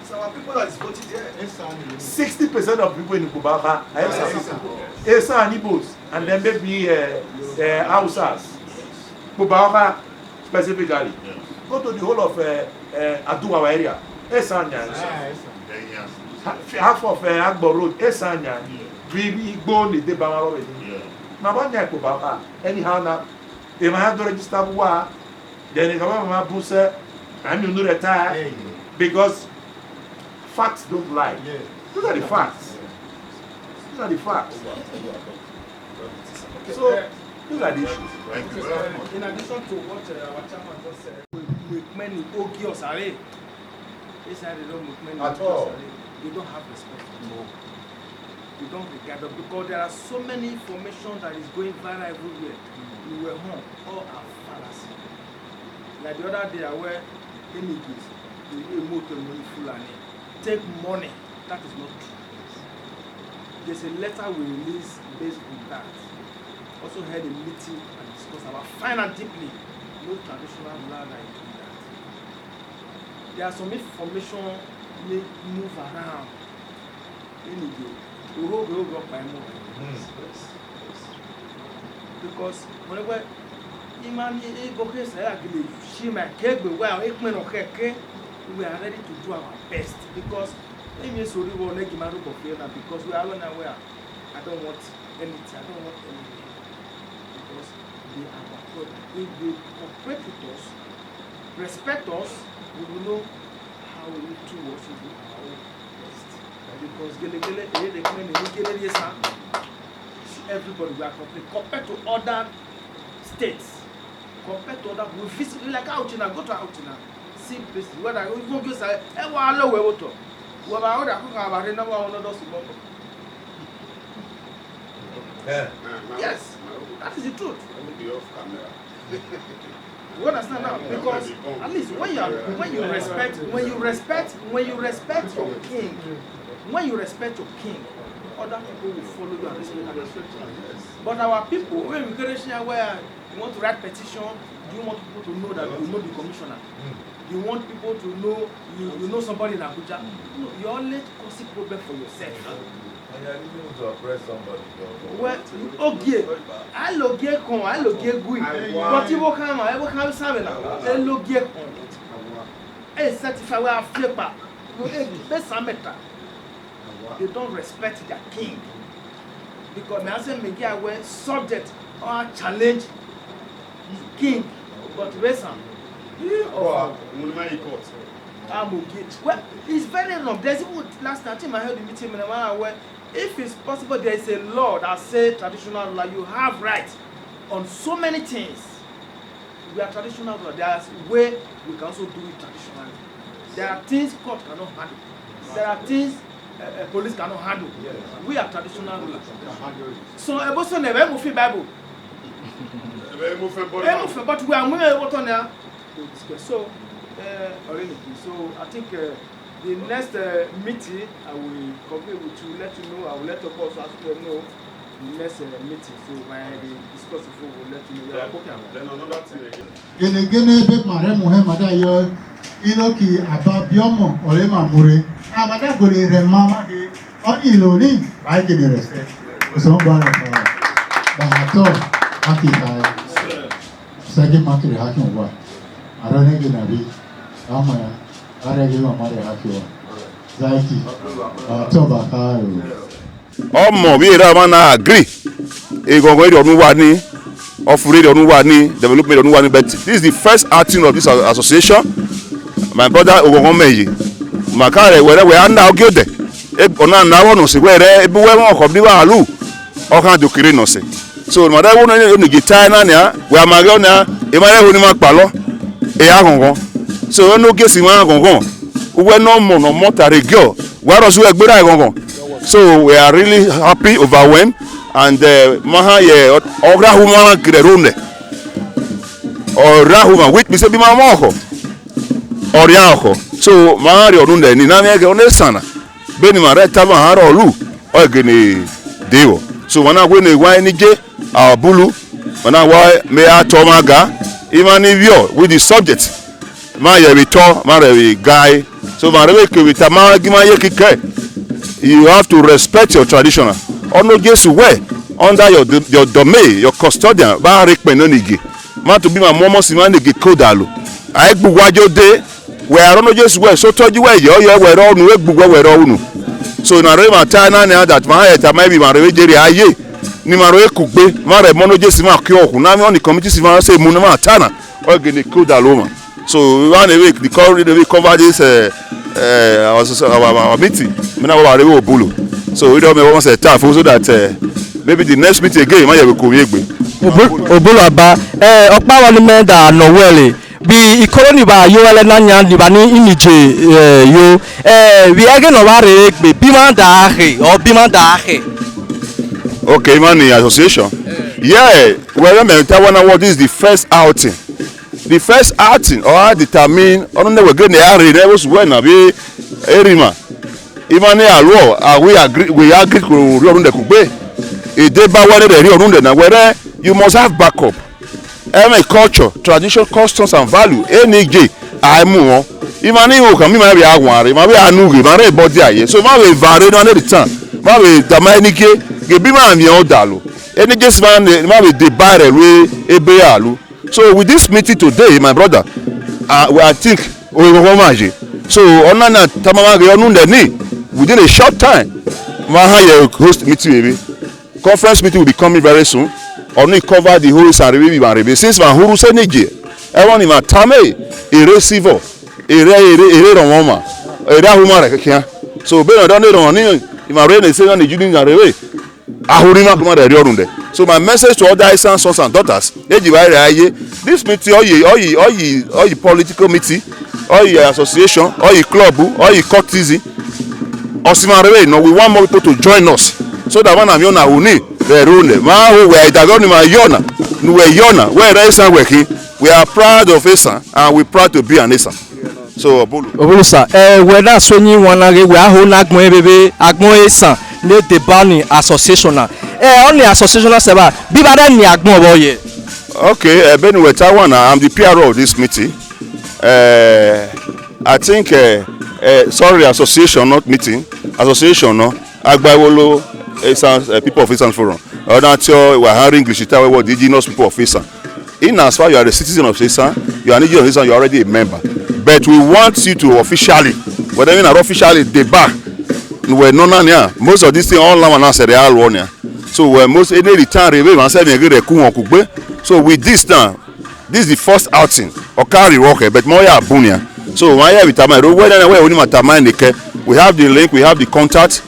So our people that is voting here, 60% of people in Ikobaka are Esan people. Esan and Igbos, and then maybe Hausas. Ikobaka specifically. Go to the whole of Aduwa area. Esan half of Agbo Road, Esan we go in the Bama already. Now one year Ikobaka, anyhow now, they might have to register war, then they come up with Buse, and you know retire because facts don't lie. Those are the facts. These are the facts. So, these are the issues. In addition to what our chairman just said, we many Ogios are they say they don't make many at all. They don't have respect for you don't regard them because there are so many information that is going viral everywhere. You were home, all are fallacy. Like the other day, I wear images, the motor money Fulani. Take money. That is not true. There's a letter we released based on that. Also had a meeting and discussed about fine and deeply no traditional ruler like that. There are some information may move around. We go up by more. Because whenever Imani Eboke say she my cake well, we are ready to do our best because because we are not aware. I don't want anything. Because they are our brother. If they cooperate with us, respect us, we will know how we need to work to do our own best. Because everybody we are compared to other states, compared to other we visit like Outina, go to Outina, see places where I go go say, yes, that is the truth. You understand now? Because at least when you respect your king, other people will follow you and respect you. But our people, when we get where you want to write petition, do you want people to know that you know the commissioner? You want people to know you know somebody in Abuja? No, you only cause a problem for yourself. And you're looking to oppress somebody. Well, okay. I look good. But you will come something. I look good. I certify where I flip up. They don't respect their king. Because I say Megia were subject or challenge king. But Esan. Well, it's very wrong. There's even last time I heard the meeting where if it's possible there is a law that says traditional ruler, you have rights on so many things. We are traditional ruler. There's a way we can also do it traditionally. There are things court cannot handle. There are things police cannot handle. We are traditional ruler. So about never move Bible. But we are moving on now. So I think the next meeting I will complete with you, let you know. I will let you also as well know the next meeting. So when we discuss it, we will let you know. Then another thing again. Gene be mare Muhammad ayo iloki ababiomo olema mure. Amada gole re mama de on iloni by the respect. So bara bahato akita. Sagi makire hakin wa. Arane ginabi amaya arege mare hakiwa. Zaki toba kayo. Ọmọ bí era ma na agree egongo ere ọdún wa ní ọfùrẹ́ ere ọdún wa ní development ọdún wa ní but this is the first outing of this association. My brother ogongo meyi makare were anda ogiode ona na wonu se were ebu we won ko bi wa lu o kan do kire no se so my brother wonu ni gitai na ni we amage na e mare hu ni ma pa lo e agongo so no gesi ma agongo we no mo no mota regio we ro su egbera agongo. So we are really happy, overwhelmed, and maha ye ogra huma kirerune or rahuma which me say be mamoko or yako. So maha yorunde ni na mege onesana beni mare tama haro lu o geni dewo. So wana we ne wa ni je our bulu wana wa me atomaga imani vio with the subject ma ye rito ma re guy so ma re ke vitama gima ye kike. You have to respect your traditional. Ono Jesu we under your domain, your custodian. Ba rekpe no nigi. Ma to be my momo si ma nigi kodalo. A egbu wajo de we arono Jesu we so toji we yo we ro nu egbu we ro unu. So na re ma ta na na that ma eta ma bi ma re jeri aye. Ni ma ro ekugbe ma re mono Jesu ma ki ohun na mi on the committee si ma say mu na ma ta na o gene kodalo ma. So we want to make the cover this our meeting. So we don't want to tap so that maybe the next meeting again might be coming. Obulaba ọ̀pá wọn ni mẹ́ta nọ̀wẹ́lì bí ìkọ́lọ́nì bá yọ ẹlẹ́ náà yàn níbà ní ìnìjẹ́ yó bí ẹgẹ́ náà wà rèé pé bí máa dà á hè ọ bí máa dà á hè. Okay, money association. Yeah, well, this is the first outing. The first outing or determine on the way getting the was when we erima even we agree to run the kugbe e dey ba were the run na where you must have backup Every culture, tradition, customs and value. Any I move. If I need to come, I be agwan. If I be anugi, I be body aye. So I be vary no any time. I be damanike. Ge be man mi odalo. Any case man, I be the barre we ebe alu. So with this meeting today, my brother, I think we go manage. So onana tamama ge onu ndeni within a short time. Maha host meeting baby. Conference meeting will be coming very soon. Only cover the whole Sarebe. Since my huru say nije, everyone in my time ere civil, ere romama, ere ahuma rekia. So be no don dey ni if my rain say on the judin Sarebe, ahurima kuma dey orunde. So my message to other sons and daughters, this meeting all you political meeting, all your association, all your club, all your courtesy, Osimarebe, no, we want more people to join us. So that when I'm yona uni, the rune, ma who we are dagoni ma yona, where Esan working, we are proud of Esan and we proud to be an Esan. So Obulu sir, whether Sony wanage we are whole agmo bebe agmo Esan ne debani association na. Only association na seba, bibada ni agmo boye. Okay, Ben Wetawana, I'm the PRO of this meeting. I think sorry, association not meeting, association no. Agbawolo Esan people of Esan Forum. Until we are hiring English, we are indigenous people of Esan. In as far you are a citizen of Esan, you are an indigenous of Esan, you are already a member. But we want you to officially, whether you are officially the back, we no most of these things all now say they are one. So most any return review and say so with this now, this is the first outing. Okari work, but more ya bunya. So we have the link, we have the contact,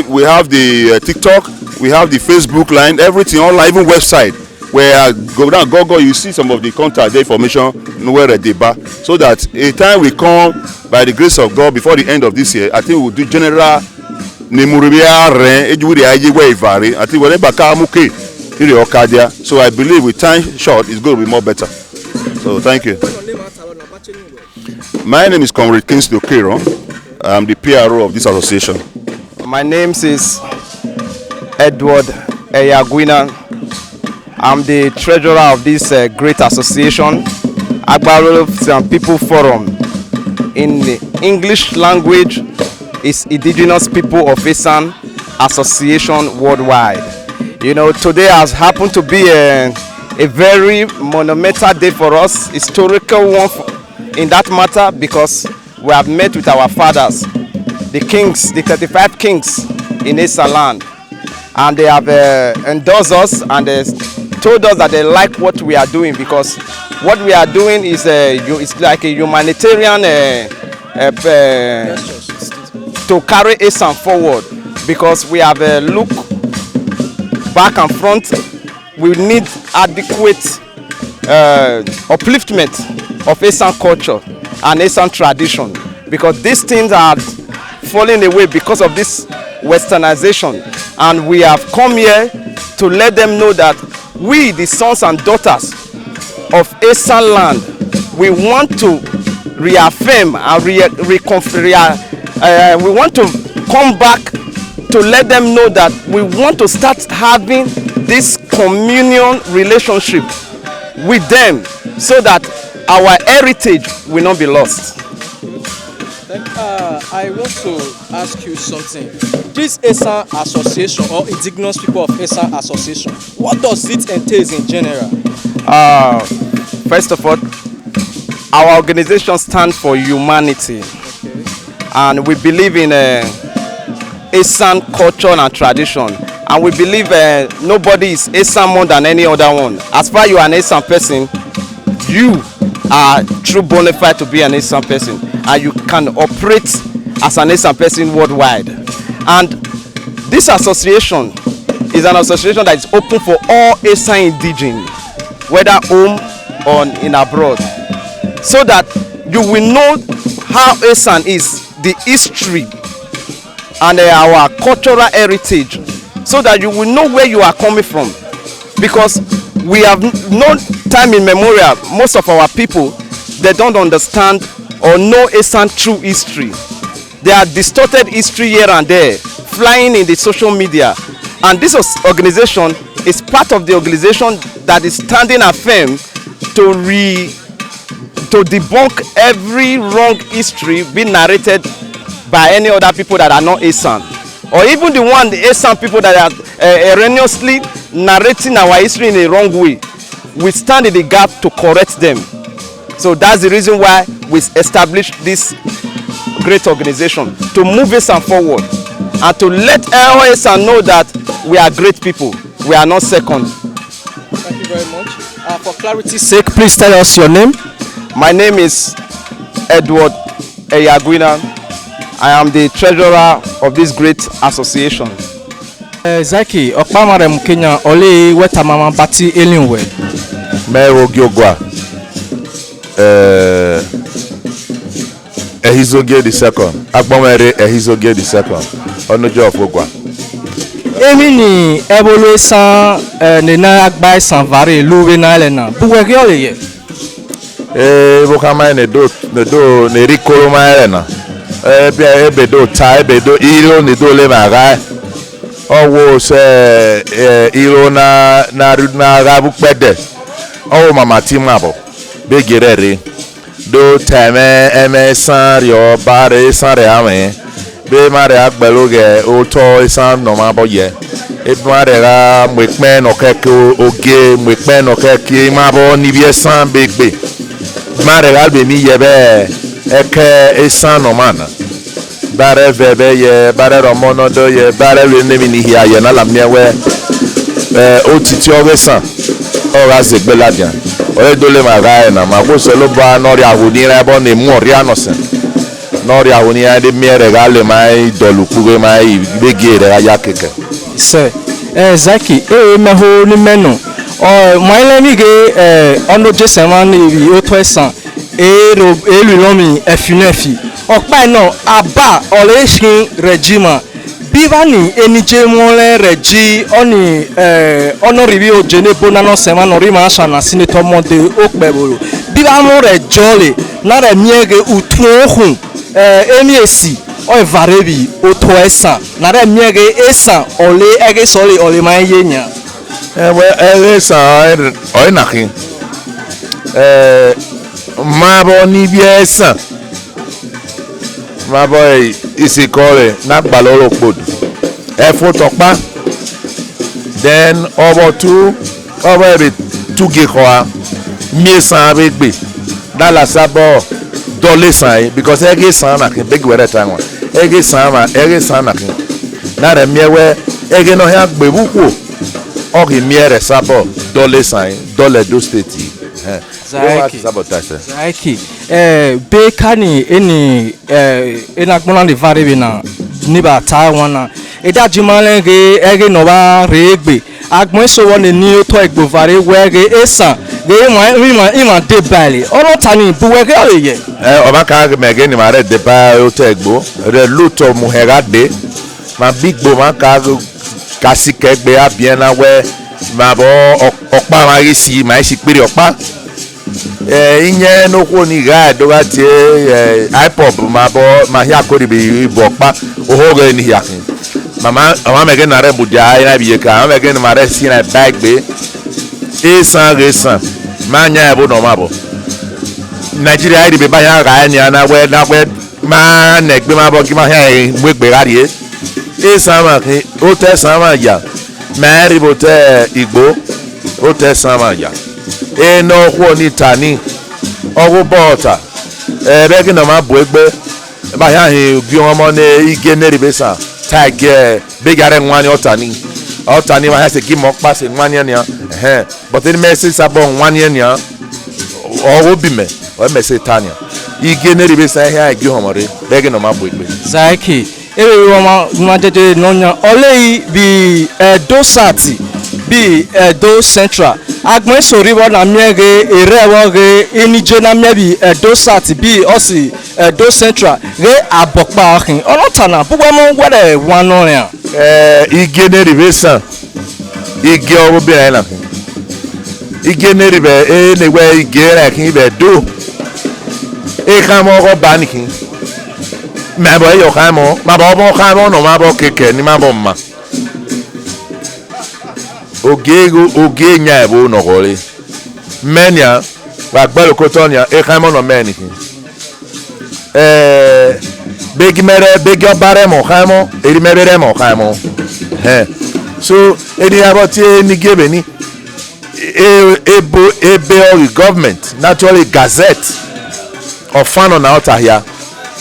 we have the TikTok, we have the Facebook line, everything online, even website. Where go down, go, you see some of the contact, the information, nowhere at the bar. So that a time we come, by the grace of God, before the end of this year, I think we'll do general Nemuribia Ren, I think whatever Kamuke, so I believe with time short, it's going to be more better. So thank you. My name is Comrade Kingsley Okero. I'm the PRO of this association. My name is Edward Eyagwina. I'm the treasurer of this great association, Agbarolo People Forum. In the English language, is Indigenous People of Esan Association Worldwide. You know, today has happened to be a very monumental day for us, historical one in that matter, because we have met with our fathers, the kings, the 35 kings in Esan land, and they have endorsed us and told us that they like what we are doing, because what we are doing is it's like a humanitarian to carry Esan forward, because we have look back and front. We need adequate upliftment of Esan culture and Esan tradition, because these things are falling away because of this westernization, and we have come here to let them know that we, the sons and daughters of Esan land, we want to reaffirm and we want to come back to let them know that we want to start having this communion relationship with them, so that our heritage will not be lost. I want to ask you something. This Esan Association, or Indigenous People of Esan Association, what does it entail in general? First of all, our organization stands for humanity, and we believe in Esan culture and tradition, and we believe nobody is Esan more than any other one. As far as you are an Esan person, you are true bona fide to be an Esan person, and you can operate as an Esan person worldwide. And this association is an association that is open for all Esan indigenes, whether home or in abroad, so that you will know how Esan is, the history and our cultural heritage, so that you will know where you are coming from. Because we have no time immemorial, most of our people, they don't understand or know Esan true history. They are distorted history here and there, flying in the social media. And this organization is part of the organization that is standing firm to debunk every wrong history being narrated by any other people that are not Esan, or even the Esan people that are erroneously narrating our history in a wrong way. We stand in the gap to correct them. So that's the reason why we established this great organization, to move Esan forward and to let all Esan know that we are great people. We are not second. Thank you very much. For clarity's sake, please tell us your name. My name is Edward Eyaguina. I am the treasurer of this great association. Zaki, Okpamare Mkenya, Ole Wetamama Bati Elinwe. Mero Gyogwa. Ehizoge the second. Akpamere Ehizoge the second. Onojo of Ogwa. Emi ni ebolo Esan nena agba Esan vare luwe na elena. Buwege ole ye. Bokama ne do ne rikoro ma elena. Ebedo ta ebedo iro ne do le maga. Owo se iro na gabu pede. Owo mama ti mabo. Begerere. Do teme emesan rio bare sanre ame. Be mare agbeloge oto Esan no mabo ye. E mare ga mwekme no keke oge mwekme no keke mabo ni bi Esan begbe. Mare ga be mi ye be eke Esan no mana. Bare vebe ye bare romono do ye bare le nemi ni hia ye na la miewe otiti o Esan o ga zegbe la bian. Oye dole maga na mago selo ba no ri ahuni ra bo ne mu ori anosen. No ri ahuni ade mere ga le mai doluku mai begere ga yakeke. Sir, Zaki, meho ni meno. Maile mi ge ono jesema ni oto Esan. Elu lomi efinefi. Okpa no aba oleshin regime. Bivani enije mole regi oni ono ribi ojene bonano sema no rima asha na senator monde okpebolo. Biva mo rejole na re miege utuohun emiesi o varebi oto Esan na re miege Esan ole ege sole ole mayenya. Esan o nakin. Mabo ni bi Esan. My boy is a call not balolo pod. Effort okpa. Then over two gikoa. Me san be. Dala sabo dole san because ege san na kin big were time. Ege san na kin. Na re miewe ege no ya gbebuku. Ogi miere sabo dole san dole do state. Zaki, be kani ena gbona de variable na niba Taiwan. Eda jimale ge ege no ba regbe. Agbon so won ni oto egbo vare wege Esan ge ima de bale. Oro tani buwege oyeye. Oba ka mege ni mare de ba oto egbo. Re luto muherade. Ma big bo ma ka kasike gbe abien na we ma bo okpa ma isi ma isi pere okpa. Inye no ko ni ga do ga ti ipop ma bo ma hia ko ri bo pa o ho ga ni hia mama me ge na re bu dia na bi ka me ge na mare si na bag be Esan ma nya e bo no ma bo Nigeria ri be ba ya ga ni na we ma na gbe ma bo ki ma hia mu gbe ga ri Esan ma ki o te Esan ma ya ma ri bo te igbo o te Esan ma ya no kwa ni tani owo bota be gi na ma bo egbe ba ya hin bi omo ne ige ne ribesa tag be gare nwani otani ma ha se gi mo pa se nwani ni but in me se sabo nwani ni owo bi me o me se tani ige ne ribesa ha gi homore be gi na ma bo egbe Zaki ewe ma jeje nonya ole bi dosati bi Edo Central agbon soriwo na miege erewo ge enije na mebi Edo South bi osi Edo Central ge abokpa akin olotana bugbo mo were wano ya ige ne ribesa ige owo bi na kin ige ne ribe ne we ige ra kin be do ka mo ko ba ni kin ma bo yo ka mo no ma bo keke ni ma bo ma ogego ogenya ebo no hole menya wa gbelo kotonia e kan mo no meni big mere big obare mo kan mo eri mere mo kan mo so eni about ni gebe ni ebe government naturally gazette of fano na out here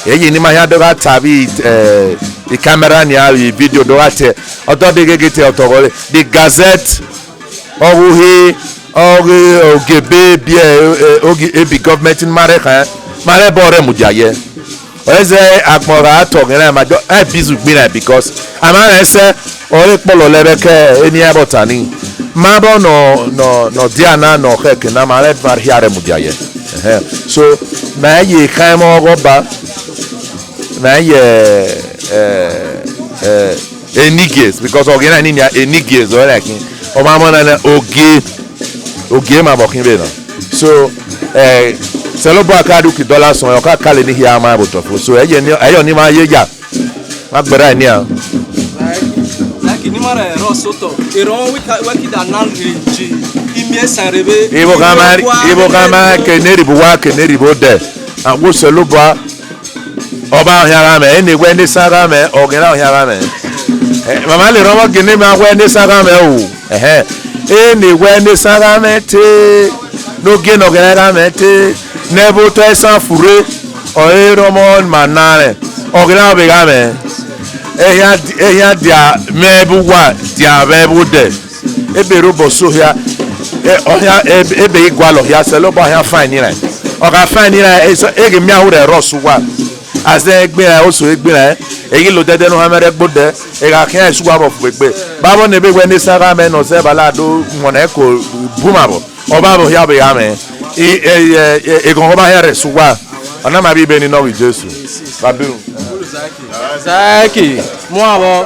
eyi ni ma ya do ga tabi the camera ni a video do ga te oto de gegete otogole the gazette oruhe ogebe bi ebi government in mare kan mare bore mujaye eze akmora atogere ma do e bizu gbina because amara se ore polo lebeke eni abotani ma bo no diana no keke na mare var hiare mujaye so na ye kan mo goba na ye eniges because ogena ni eniges o like o ma mo na oge ma bokin be na so selo bo akadu ki dollar son o ka kale ni hia ma botofo so eyo ni ma ye ja ma gbera ni a like ni mara ero soto ero wiki da nan rinji imi sarebe ibo kama keneri bo wa keneri bo de agwo selo bo oba ohia me eni gwe ni sara me ogena ohia me mama le romo gini ma gwe ni sara me o eni gwe ni sara me te no geno ogena me te nebo to Esan fure o romo manare ogena obega me eya dia mebu wa dia bebu de ebe robo so hia ohia ebe igwa lo hia se lo bo hia fine ni right oga fine ni right ege mi ahure rosu wa as the egbira also egbira eyi lo dede no hamere gbode e ga kan esu wa bo fugbe babo ne be we ni sara me no se balado mona ko bumabo oba bo hia be ya me e gon ba here su wa ona ma bi be ni no with Jesus babiru zaki mo abo